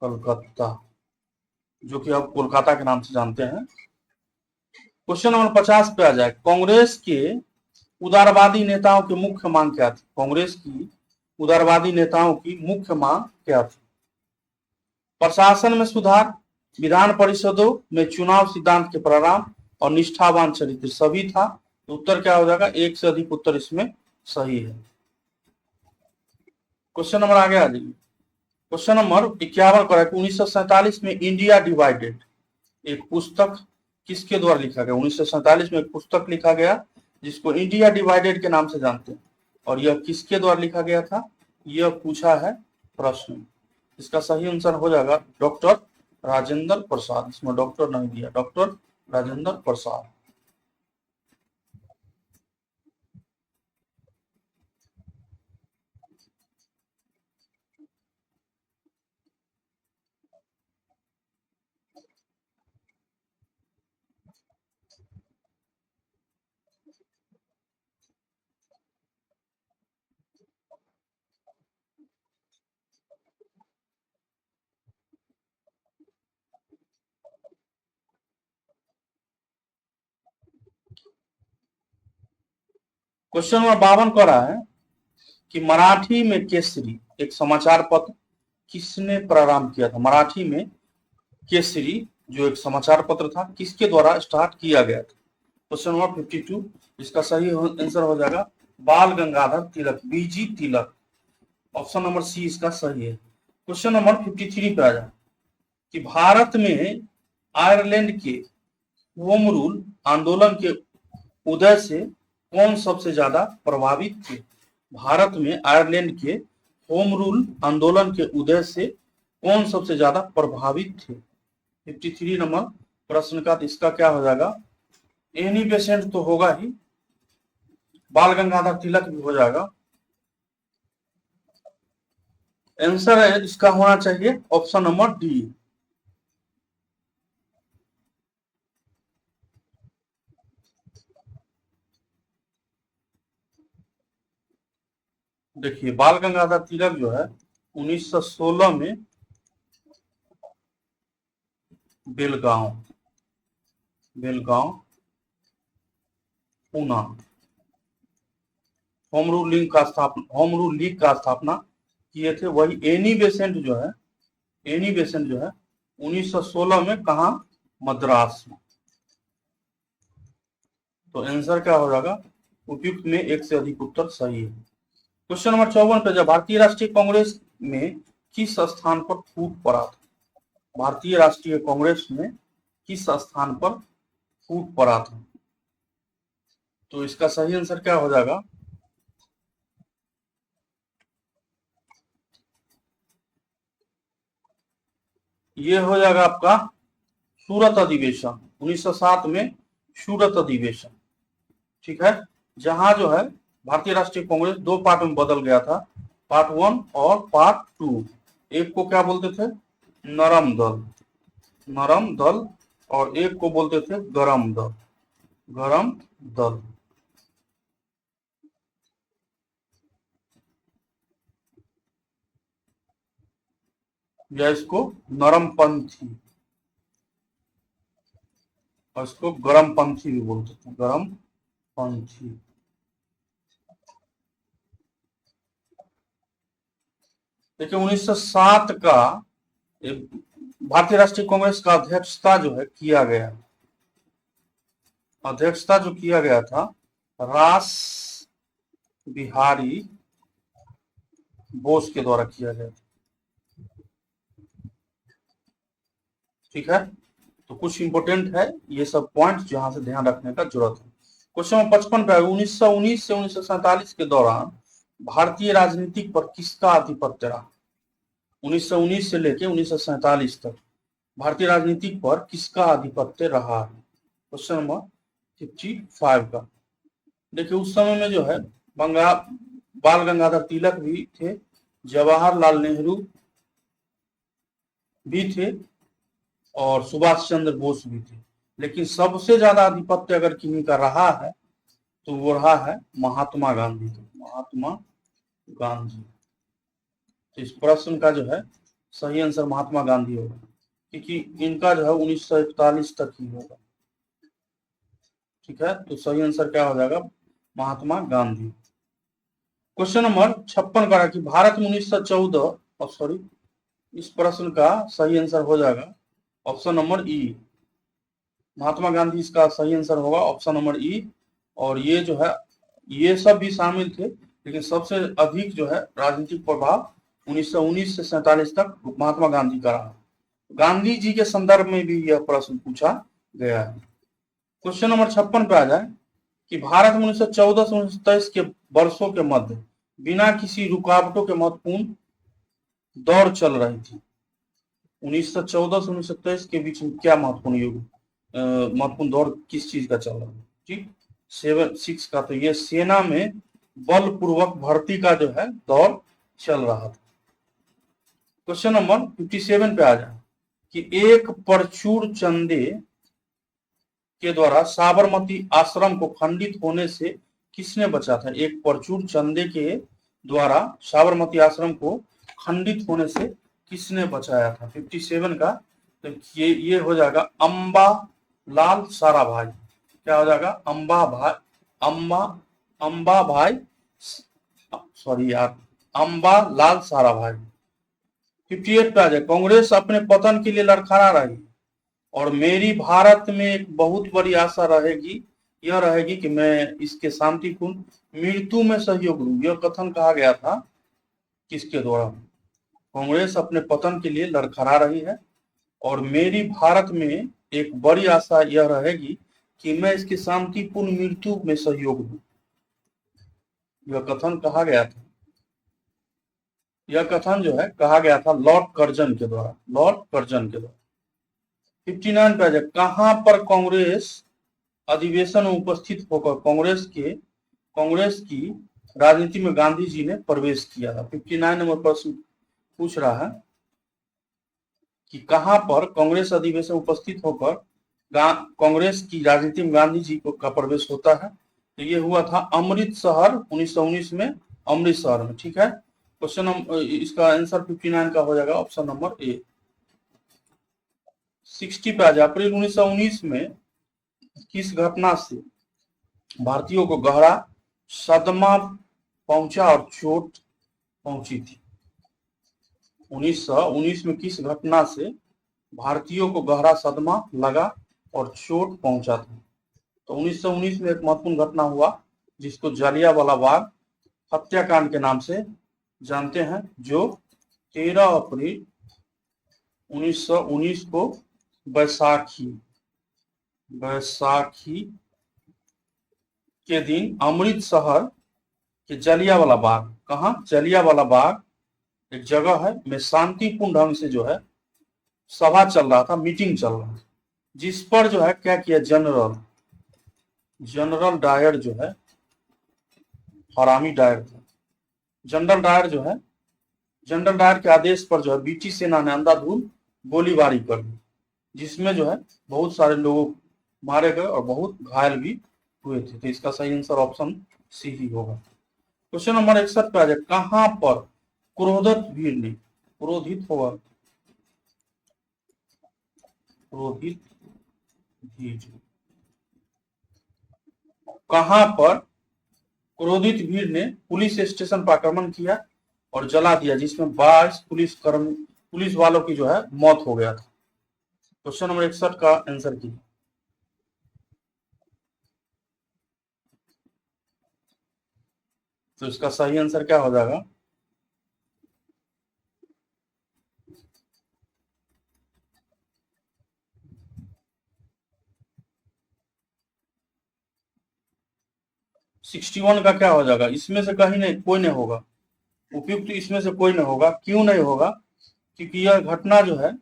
कलकत्ता, जो कि अब कोलकाता के नाम से जानते हैं। क्वेश्चन नंबर 50 पे आ जाए, कांग्रेस के उदारवादी नेताओं की मुख्य मांग क्या थी? कांग्रेस की उदारवादी नेताओं की मुख्य मांग क्या थी? प्रशासन में सुधार, विधान परिषदों में चुनाव सिद्धांत के प्रारंभ, और निष्ठावान चरित्र, सभी था। तो उत्तर क्या हो जाएगा? एक से अधिक उत्तर इसमें सही है। क्वेश्चन नंबर आगे आ जाइए। Question number 51 correct. 1947 में इंडिया डिवाइडेड एक पुस्तक किसके द्वारा लिखा गया? 1947 में एक पुस्तक लिखा गया जिसको इंडिया डिवाइडेड के नाम से जानते हैं, और यह किसके द्वारा लिखा गया था? यह पूछा है प्रश्न। इसका सही आंसर हो जाएगा डॉक्टर राजेंद्र प्रसाद। इसमें डॉक्टर नहीं दिया, doctor Rajendra Prasad. Question number 52 का रहा है कि मराठी में केसरी एक समाचार पत्र किसने प्रारंभ किया था? मराठी में केसरी जो एक समाचार पत्र था किसके द्वारा स्टार्ट किया गया था? क्वेश्चन नंबर 52, इसका सही आंसर हो जाएगा बाल गंगाधर तिलक, बीजी तिलक। ऑप्शन नंबर सी इसका सही है। क्वेश्चन नंबर 53 पे आ जाए कि भारत में आयरलैंड के होम रूल आंदोलन के उदय से कौन सबसे ज्यादा प्रभावित थे? भारत में आयरलैंड के होम रूल आंदोलन के उदय से कौन सबसे ज्यादा प्रभावित थे? 53 नंबर प्रश्न का। तो इसका क्या हो जाएगा? एनी पेशेंट तो होगा ही, बाल गंगाधर तिलक भी हो जाएगा। आंसर है इसका होना चाहिए ऑप्शन नंबर डी। देखिए बाल गंगाधर तिलक जो है 1916 में Belgaum Poona home rule league का स्थापना किए थे। वही एनी बेसेंट जो है 1916 में कहा, मद्रास में। तो आंसर क्या हो जाएगा, उपयुक्त में एक से अधिक उत्तर सही है। क्वेश्चन नंबर 54 पे, जब भारतीय राष्ट्रीय कांग्रेस में किस स्थान पर फूट पड़ा था? भारतीय राष्ट्रीय कांग्रेस में किस स्थान पर फूट पड़ा था? तो इसका सही आंसर क्या हो जाएगा, ये हो जाएगा आपका सूरत अधिवेशन 1907 में, सूरत अधिवेशन। ठीक है, जहां जो है भारतीय राष्ट्रीय कांग्रेस दो पार्ट में बदल गया था, पार्ट 1 और पार्ट 2। एक को क्या बोलते थे, नरम दल, और एक को बोलते थे गरम दल। या इसको नरमपंथी, और इसको गरमपंथी भी बोलते थे, गरमपंथी। देखिए 1907 का भारतीय राष्ट्रीय कांग्रेस का अध्यक्षता जो है किया गया, था रास बिहारी बोस के द्वारा किया गया था। ठीक है, तो कुछ इंपोर्टेंट है ये सब पॉइंट जहां से ध्यान रखने का जरूरत है। क्वेश्चन नंबर 55 पे, 1919 से 1947 के दौरान भारतीय राजनीति पर किसका आधिपत्य रहा? 1919 से लेकर 1947 तक भारतीय राजनीति पर किसका आधिपत्य रहा है? क्वेश्चन नंबर 55 का। देखिए उस समय में जो है बाल गंगाधर तिलक भी थे, जवाहरलाल नेहरू भी थे, और सुभाष चंद्र बोस भी थे। लेकिन सबसे ज्यादा आधिपत्य अगर किन्हीं का रहा है तो वो रहा है महात्मा गांधी। तो इस प्रश्न का जो है सही आंसर महात्मा गांधी होगा, क्योंकि इनका जो है 1941 तक ही होगा। ठीक है, तो सही आंसर क्या हो जाएगा, महात्मा गांधी। क्वेश्चन नंबर 56 का कि भारत में 1914, इस प्रश्न का सही आंसर हो जाएगा ऑप्शन नंबर ई, महात्मा गांधी इसका सही आंसर होगा ऑप्शन नंबर ई। और ये जो है ये सब भी शामिल थे, लेकिन सबसे अधिक जो है राजनीतिक प्रभाव 1919 से 47 तक महात्मा गांधी का रहा। गांधी जी के संदर्भ में भी यह प्रश्न पूछा गया है। क्वेश्चन नंबर 56 पे आ जाए कि भारत में 1914 से 1923 के वर्षों के मध्य बिना किसी रुकावटों के महत्वपूर्ण दौड़ चल रही थी। 1914 से 1923 के बीच में क्या महत्वपूर्ण दौर किस चीज का चल रहा है? ठीक, 7-6 का, तो ये सेना में बलपूर्वक भर्ती का जो है दौर चल रहा था। क्वेश्चन नंबर 57 पे आ जाए कि एक परचूर चंदे के द्वारा साबरमती आश्रम को खंडित होने से किसने बचा था? एक परचूर चंदे के द्वारा साबरमती आश्रम को खंडित होने से किसने बचाया था? 57 का, तो ये हो जाएगा अंबा लाल साराभाई। क्या हो जाएगा? अंबा लाल साराभाई। 58 पे आ जाए, कांग्रेस अपने पतन के लिए लड़खड़ा रही और मेरी भारत में एक बहुत बड़ी आशा रहेगी, यह रहेगी कि मैं इसके शांतिपूर्ण मृत्यु में सहयोग दूं। यह कथन कहा गया था किसके द्वारा? कांग्रेस अपने पतन के लिए लड़खड़ा रही है और मेरी भारत में एक बड़ी आशा यह रहेगी कि मैं इसकी शांतिपूर्ण मृत्यु में सहयोग दूं। यह कथन कहा गया था, यह कथन जो है कहा गया था लॉर्ड कर्जन के द्वारा। 59 पे कहां पर कांग्रेस अधिवेशन में उपस्थित होकर कांग्रेस की राजनीति में गांधी जी ने प्रवेश किया था? 59 नंबर प्रश्न पूछ रहा है कि कहां पर कांग्रेस अधिवेशन उपस्थित होकर कांग्रेस की राजनीति में गांधी जी का प्रवेश होता है? तो ये हुआ था अमृतसर 1919 में, अमृतसर में, ठीक है। क्वेश्चन इसका आंसर 59 का हो जाएगा ऑप्शन नंबर ए। 60 पे आ जाए, अप्रैल 1919 में किस घटना से भारतीयों को गहरा सदमा पहुंचा और चोट पहुंची थी? 1919 में किस घटना से भारतीयों को गहरा सदमा लगा और चोट पहुंचा था? तो 1919 में एक महत्वपूर्ण घटना हुआ जिसको जलियांवाला बाग हत्याकांड के नाम से जानते हैं, जो 13 अप्रैल 1919 को बैसाखी के दिन अमृतसर के जलियांवाला बाग, कहा जलियांवाला बाग एक जगह है में शांतिपूर्ण ढंग से जो है सभा चल रहा था, मीटिंग चल रहा था, जिस पर जो है क्या किया, जनरल डायर जो है हरामी डायर था। जनरल डायर के आदेश पर जो है ब्रिटिश सेना ने अंधाधुंध गोलीबारी कर दी, जिसमें जो है बहुत सारे लोग मारे गए और बहुत घायल भी हुए थे। तो इसका सही आंसर ऑप्शन सी ही होगा। क्वेश्चन नंबर 61 पे आ जाए, कहां पर क्रोधित भीड़ ने कहां पर क्रोधित भीड़ ने पुलिस स्टेशन पर आक्रमण किया और जला दिया, जिसमें 22 पुलिस वालों की जो है मौत हो गया था? क्वेश्चन नंबर 61 का आंसर की, तो इसका सही आंसर क्या हो जाएगा? सिक्सटी वन का क्या हो जाएगा? इसमें से कहीं नहीं, कोई नहीं होगा उपयुक्त, इसमें से कोई नहीं होगा। क्यों नहीं होगा? क्योंकि यह घटना जो है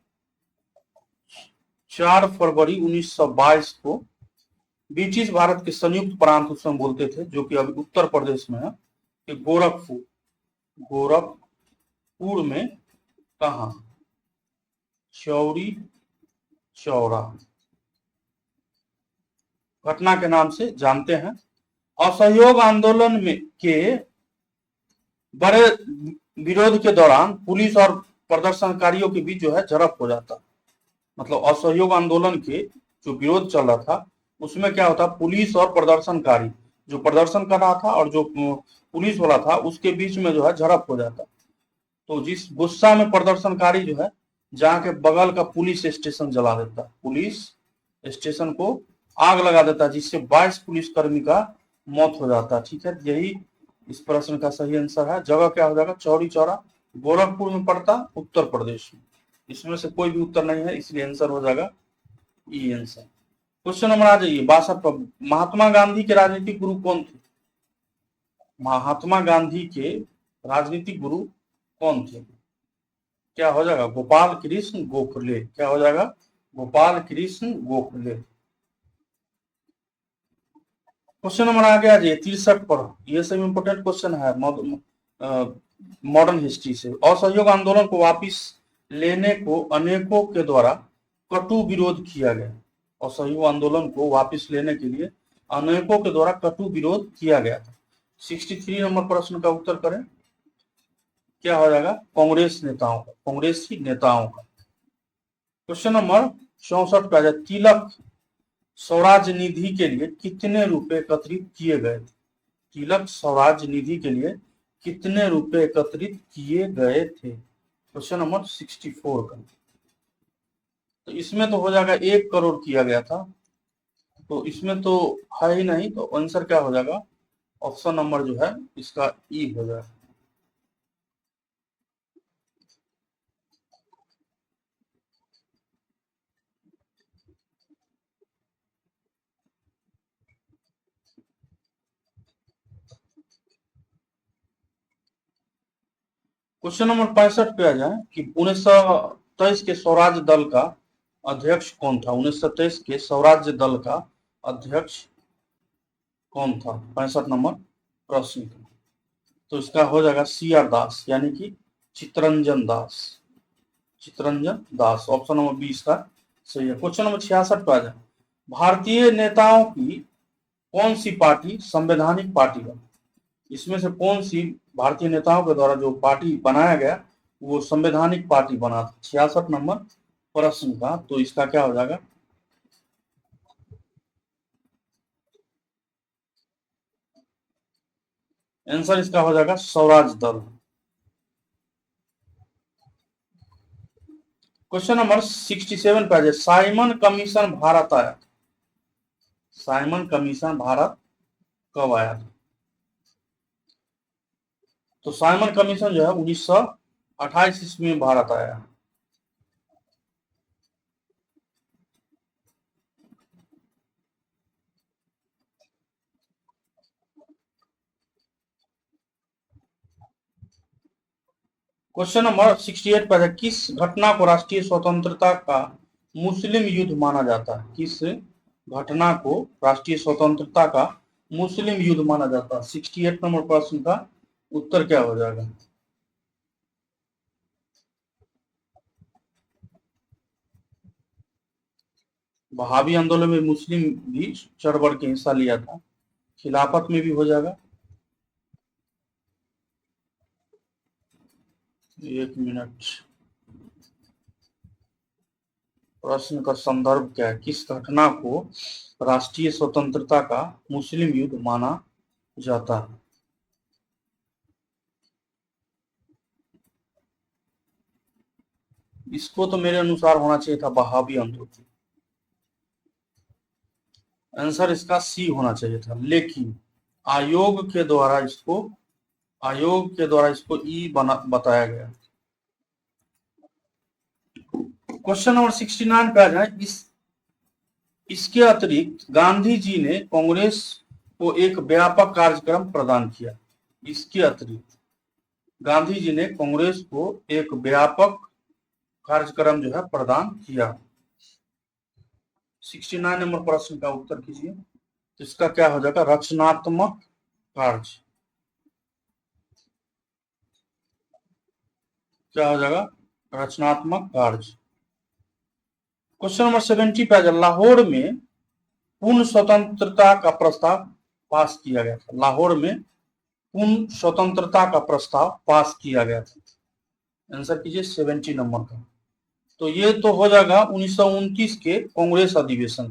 4 फरवरी 1922 को ब्रिटिश भारत के संयुक्त प्रांत उसमें बोलते थे, जो कि अभी उत्तर प्रदेश में है, कि गोरखपुर में कहा चौरी चौरा घटना के नाम से जानते हैं। असहयोग आंदोलन में के बड़े विरोध के दौरान पुलिस और प्रदर्शनकारियों के बीच जो है झड़प हो जाता, मतलब असहयोग आंदोलन के जो विरोध चल रहा था उसमें क्या होता, पुलिस और प्रदर्शनकारी जो प्रदर्शन कर रहा था और जो पुलिस वाला था उसके बीच में जो है झड़प हो जाता। तो जिस गुस्सा में प्रदर्शनकारी जो है जहाँ के बगल का पुलिस स्टेशन जला देता, पुलिस स्टेशन को आग लगा देता, जिससे 22 पुलिसकर्मी का मौत हो जाता। ठीक है, यही इस प्रश्न का सही आंसर है। जगह क्या हो जाएगा? चौरी चौरा, गोरखपुर में पड़ता, उत्तर प्रदेश में। इसमें से कोई भी उत्तर नहीं है, इसलिए आंसर हो जाएगा ई आंसर। क्वेश्चन नंबर आ जाइए 62 पर, महात्मा गांधी के राजनीतिक गुरु कौन थे? महात्मा गांधी के राजनीतिक गुरु कौन थे? क्या हो जाएगा? गोपाल कृष्ण गोखले। क्या हो जाएगा? गोपाल कृष्ण गोखले। क्वेश्चन नंबर आ गया जी 63 पर, ये सब इंपोर्टेंट क्वेश्चन है मॉडर्न हिस्ट्री से। असहयोग आंदोलन को वापस लेने को अनेकों के द्वारा कटु विरोध किया गया। असहयोग आंदोलन को वापस लेने के लिए अनेकों के द्वारा कटु विरोध किया गया था। 63 नंबर प्रश्न का उत्तर करें, क्या हो जाएगा? कांग्रेसी नेताओं का। क्वेश्चन नंबर 64 पे आ जाए, तिलक स्वराज निधि के लिए कितने रुपए एकत्रित किए गए थे? तिलक स्वराज निधि के लिए कितने रुपए एकत्रित किए गए थे? क्वेश्चन नंबर 64 का। तो इसमें तो हो जाएगा 1 करोड़ किया गया था, तो इसमें तो है ही नहीं, तो आंसर क्या हो जाएगा? ऑप्शन नंबर जो है इसका ई हो जाएगा। क्वेश्चन नंबर 65 पे आ जाए कि 1923 के स्वराज दल का अध्यक्ष कौन था? 1923 के स्वराज्य दल का अध्यक्ष कौन था? 65 नंबर प्रश्न। तो इसका हो जाएगा सी आर दास, यानी कि चितरंजन दास। ऑप्शन नंबर 20 का सही है। क्वेश्चन नंबर 66 पे आ जाए, भारतीय नेताओं की कौन सी पार्टी संवैधानिक पार्टी है? इसमें से कौन सी भारतीय नेताओं के द्वारा जो पार्टी बनाया गया वो संवैधानिक पार्टी बना था? 66 नंबर प्रश्न का। तो इसका क्या हो जाएगा? आंसर इसका हो जाएगा स्वराज दल। क्वेश्चन नंबर 67 पे आ जाए। साइमन कमीशन भारत आया। साइमन कमीशन भारत कब आया था? तो साइमन कमीशन जो है 1928 ईस्वी में भारत आया। क्वेश्चन नंबर 68 पर है। किस घटना को राष्ट्रीय स्वतंत्रता का मुस्लिम युद्ध माना जाता है? किस घटना को राष्ट्रीय स्वतंत्रता का मुस्लिम युद्ध माना जाता है? 68 नंबर प्रश्न का उत्तर क्या हो जाएगा? वहाबी आंदोलन में मुस्लिम भी चढ़ बढ़ के हिस्सा लिया था। खिलाफत में भी हो जाएगा। एक मिनट। प्रश्न का संदर्भ क्या है? किस घटना को राष्ट्रीय स्वतंत्रता का मुस्लिम युद्ध माना जाता है? इसको तो मेरे अनुसार होना चाहिए था वहाबी आंदोलन। आंसर इसका सी होना चाहिए था, लेकिन आयोग के द्वारा इसको ई बना बताया गया। क्वेश्चन नंबर 69 पे आ जाए। इसके अतिरिक्त गांधी जी ने कांग्रेस को एक व्यापक कार्यक्रम प्रदान किया। इसके अतिरिक्त गांधी जी ने कांग्रेस को एक व्यापक कार्यक्रम जो है प्रदान किया। 69 नंबर प्रश्न का उत्तर कीजिए। तो इसका क्या हो जाएगा? रचनात्मक कार्य। क्या हो जाएगा? रचनात्मक कार्य। क्वेश्चन नंबर 70 पे लाहौर में पूर्ण स्वतंत्रता का प्रस्ताव पास किया गया था। लाहौर में पूर्ण स्वतंत्रता का प्रस्ताव पास किया गया था। आंसर कीजिए 70 नंबर का। तो ये तो हो जाएगा 1929 के कांग्रेस अधिवेशन।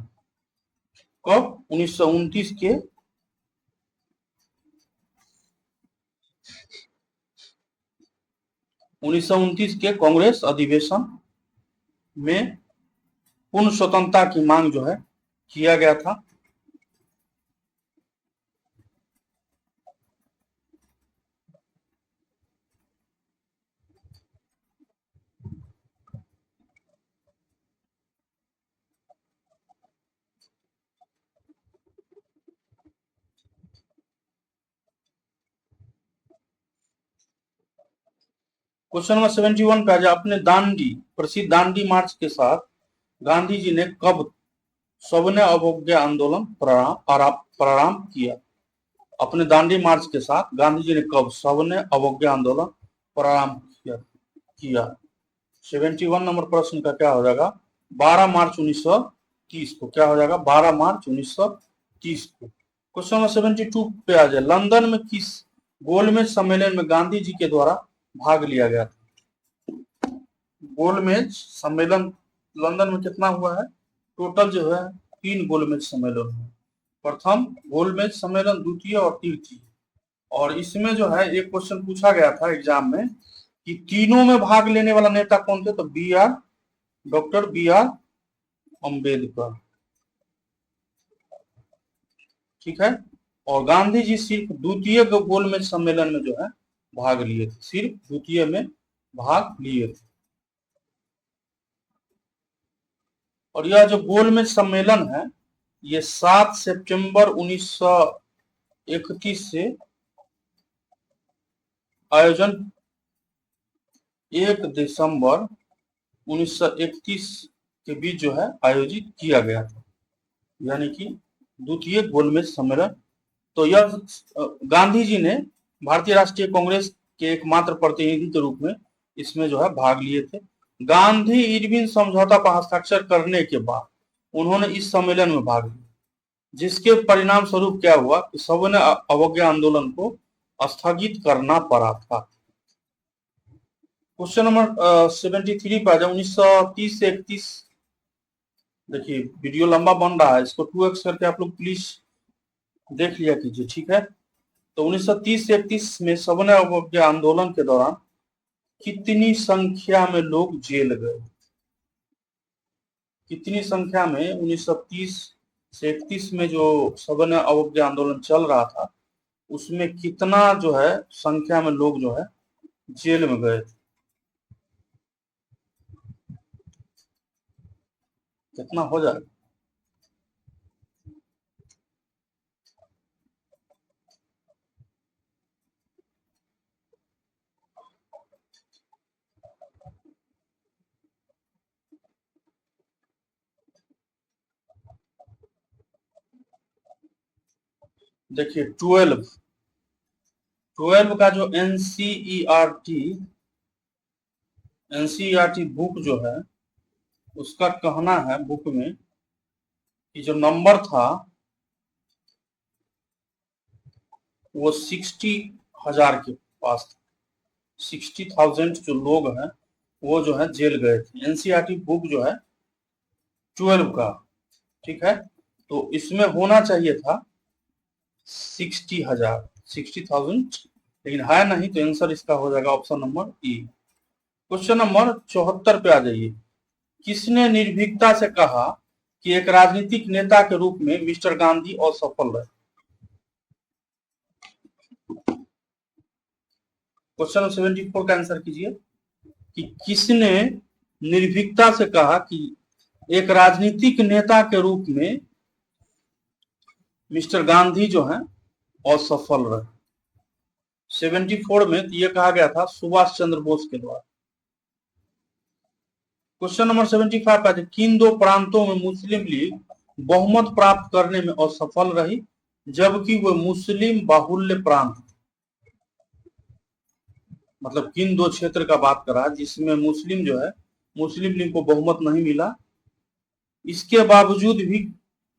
कब? 1929 के कांग्रेस अधिवेशन में पूर्ण स्वतंत्रता की मांग जो है किया गया था। क्वेश्चन नंबर 71 पे आ जाए। अपने प्रसिद्ध दांडी मार्च के साथ गांधी जी ने कब सविनय अवज्ञा आंदोलन प्रारंभ किया? अपने दांडी मार्च के साथ गांधी जी ने कब सविनय अवज्ञा आंदोलन प्रारंभ किया? 71 नंबर प्रश्न का क्या हो जाएगा? 12 मार्च 1930 को। क्या हो जाएगा? 12 मार्च 1930 को। क्वेश्चन नंबर 72 पे आ जाए। लंदन में किस गोलमेज सम्मेलन में गांधी जी के द्वारा भाग लिया गया था? गोलमेज सम्मेलन लंदन में कितना हुआ है? टोटल जो है 3 गोलमेज सम्मेलन है। प्रथम गोलमेज सम्मेलन, द्वितीय और तृतीय। और इसमें जो है एक क्वेश्चन पूछा गया था एग्जाम में कि तीनों में भाग लेने वाला नेता कौन थे? तो डॉक्टर बी आर अम्बेडकर। ठीक है। और गांधी जी सिर्फ द्वितीय गोलमेज सम्मेलन में जो है भाग लिए थे। सिर्फ द्वितीय में भाग लिए थे। और यह जो गोलमेज सम्मेलन है ये 7 सितंबर 1931 से आयोजन 1 दिसंबर 1931 के बीच जो है आयोजित किया गया था, यानी कि द्वितीय गोलमेज सम्मेलन। तो यह गांधी जी ने भारतीय राष्ट्रीय कांग्रेस के एकमात्र प्रतिनिधि के रूप में इसमें जो है भाग लिए थे। गांधी इरविन समझौता पर हस्ताक्षर करने के बाद उन्होंने इस सम्मेलन में भाग लिया, जिसके परिणाम स्वरूप क्या हुआ कि सविनय अवज्ञा आंदोलन को स्थगित करना पड़ा था। क्वेश्चन नंबर 73 पे आ जाओ। 1930 से 31, देखिए वीडियो लंबा बन रहा है, इसको 2x करके आप लोग प्लीज देख लिया कीजिए, ठीक है। तो 1930 से 31 में सविनय अवज्ञा आंदोलन के दौरान कितनी संख्या में लोग जेल गए? कितनी संख्या में 1930 से 31 में जो सविनय अवज्ञा आंदोलन चल रहा था, उसमें कितना जो है संख्या में लोग जो है जेल में गए थे? कितना हो जाएगा? देखिए 12 का जो एनसीईआरटी बुक जो है, उसका कहना है बुक में कि जो नंबर था वो 60,000 के पास था। 60,000 जो लोग हैं वो जो है जेल गए थे। एनसीईआरटी बुक जो है 12 का, ठीक है। तो इसमें होना चाहिए था 60,000, 60,000, लेकिन है नहीं, तो आंसर इसका हो जाएगा ऑप्शन नंबर ई। क्वेश्चन नंबर 74 पे आ जाइए। किसने निर्भीकता से कहा कि एक राजनीतिक नेता के रूप में मिस्टर गांधी असफल रहे? क्वेश्चन 74 का आंसर कीजिए कि किसने निर्भीकता से कहा कि एक राजनीतिक नेता के रूप में मिस्टर गांधी जो है असफल रहे। 74 में तो यह कहा गया था सुभाष चंद्र बोस के द्वारा। क्वेश्चन नंबर 75 पे, किन दो प्रांतों में मुस्लिम लीग बहुमत प्राप्त करने में असफल रही जबकि वह मुस्लिम बाहुल्य प्रांत? मतलब किन दो क्षेत्र का बात कर रहा है जिसमें मुस्लिम जो है, मुस्लिम लीग को बहुमत नहीं मिला, इसके बावजूद भी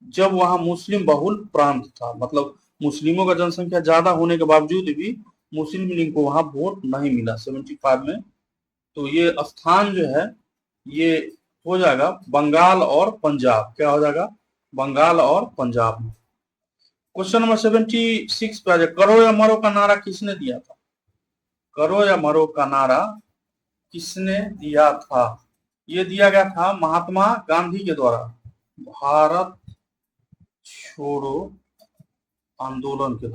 जब वहां मुस्लिम बहुल प्रांत था, मतलब मुस्लिमों का जनसंख्या ज्यादा होने के बावजूद भी मुस्लिम लीग को वहां वोट नहीं मिला 75 में। तो ये स्थान जो है ये हो जाएगा बंगाल और पंजाब। क्या हो जाएगा? बंगाल और पंजाब में। क्वेश्चन नंबर 76 पे आ जाए। करो या मरो का नारा किसने दिया था? करो या मरो का नारा किसने दिया था? ये दिया गया था महात्मा गांधी के द्वारा भारत छोड़ो आंदोलन के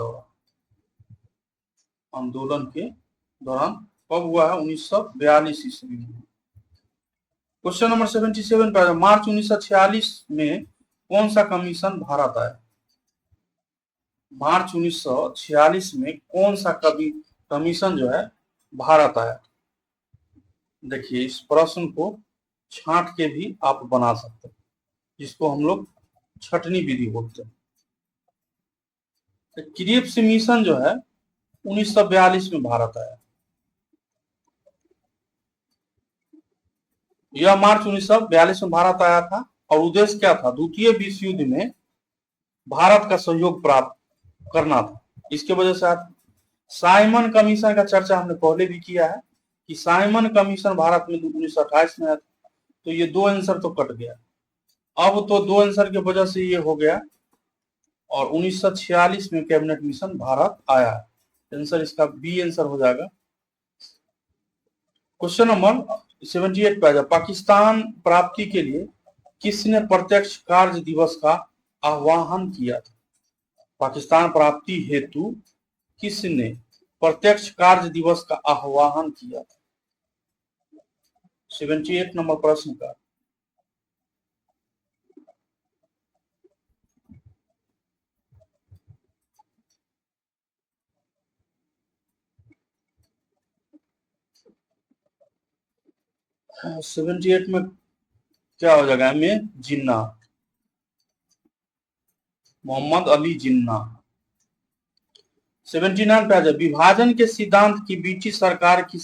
दौरान कब हुआ है? 1942 ईस्वी में। क्वेश्चन नंबर 77 पर, मार्च 1946 में कौन सा कमीशन भारत आया? मार्च 1946 में कौन सा कमीशन जो है भारत आया? देखिए इस प्रश्न को छांट के भी आप बना सकते हैं, जिसको हम लोग छटनी विधि बोलते हैं। क्रिप्स मिशन जो है 1942 में भारत आया। यह मार्च 1942 में भारत आया था और उद्देश्य क्या था? द्वितीय विश्व युद्ध में भारत का सहयोग प्राप्त करना था। इसके वजह से साइमन कमीशन का चर्चा हमने पहले भी किया है कि साइमन कमीशन भारत में 1928 में आया था। तो ये दो आंसर तो कट गया। अब तो दो आंसर की वजह से ये हो गया, और 1946 में कैबिनेट मिशन भारत आया है। आंसर इसका बी आंसर हो जाएगा। क्वेश्चन नंबर 78 पे आ जाए। पाकिस्तान प्राप्ति के लिए किसने प्रत्यक्ष कार्य दिवस का आह्वान किया था? पाकिस्तान प्राप्ति हेतु किसने प्रत्यक्ष कार्य दिवस का आह्वान किया था? 78 नंबर प्रश्न का। हाँ, 78 में क्या हो जाएगा? में जिन्ना, मोहम्मद अली जिन्ना। 79 पे आ जाए। विभाजन के सिद्धांत की ब्रिटिश सरकार की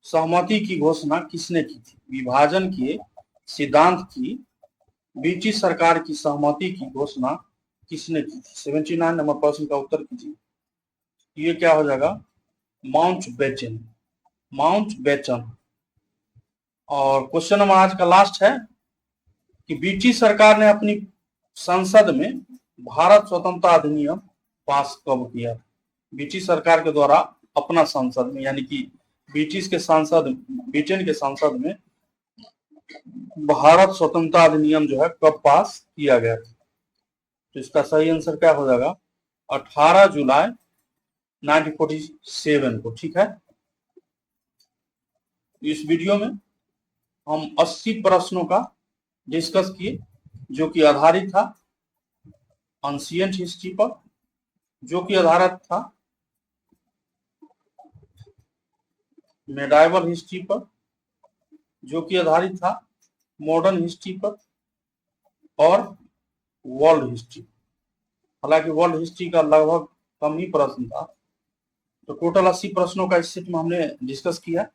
सहमति की घोषणा किसने की थी? विभाजन के सिद्धांत की ब्रिटिश सरकार की सहमति की घोषणा किसने की थी? 79 नंबर प्रश्न का उत्तर कीजिए। ये क्या हो जाएगा, माउंटबेटन, माउंटबेटन। और क्वेश्चन नंबर आज का लास्ट है कि ब्रिटिश सरकार ने अपनी संसद में भारत स्वतंत्रता अधिनियम पास कब किया। ब्रिटिश सरकार के द्वारा अपना संसद में, यानी कि ब्रिटिश के संसद, ब्रिटेन के संसद में भारत स्वतंत्रता अधिनियम जो है कब पास किया गया। तो इसका सही आंसर क्या हो जाएगा, 18 जुलाई 1947 को। ठीक है, इस वीडियो में हम 80 प्रश्नों का डिस्कस किए, जो कि आधारित था एंशिएंट हिस्ट्री पर, जो कि आधारित था मेडाइवल हिस्ट्री पर, जो कि आधारित था मॉडर्न हिस्ट्री पर, और वर्ल्ड हिस्ट्री। हालांकि वर्ल्ड हिस्ट्री का लगभग कम ही प्रश्न था। तो टोटल 80 प्रश्नों का इस सेट में हमने डिस्कस किया।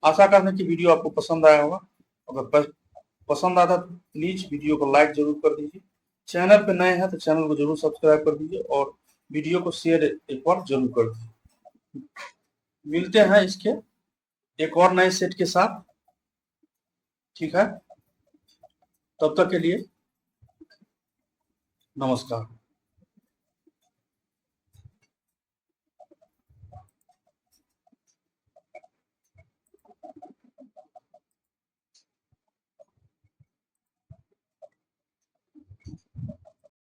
आशा करते हैं कि वीडियो आपको पसंद आया होगा। अगर पसंद आता तो प्लीज वीडियो को लाइक जरूर कर दीजिए। चैनल पे नए हैं तो चैनल को जरूर सब्सक्राइब कर दीजिए और वीडियो को शेयर एक बार जरूर कर दीजिए। मिलते हैं इसके एक और नए सेट के साथ। ठीक है, तब तक के लिए नमस्कार।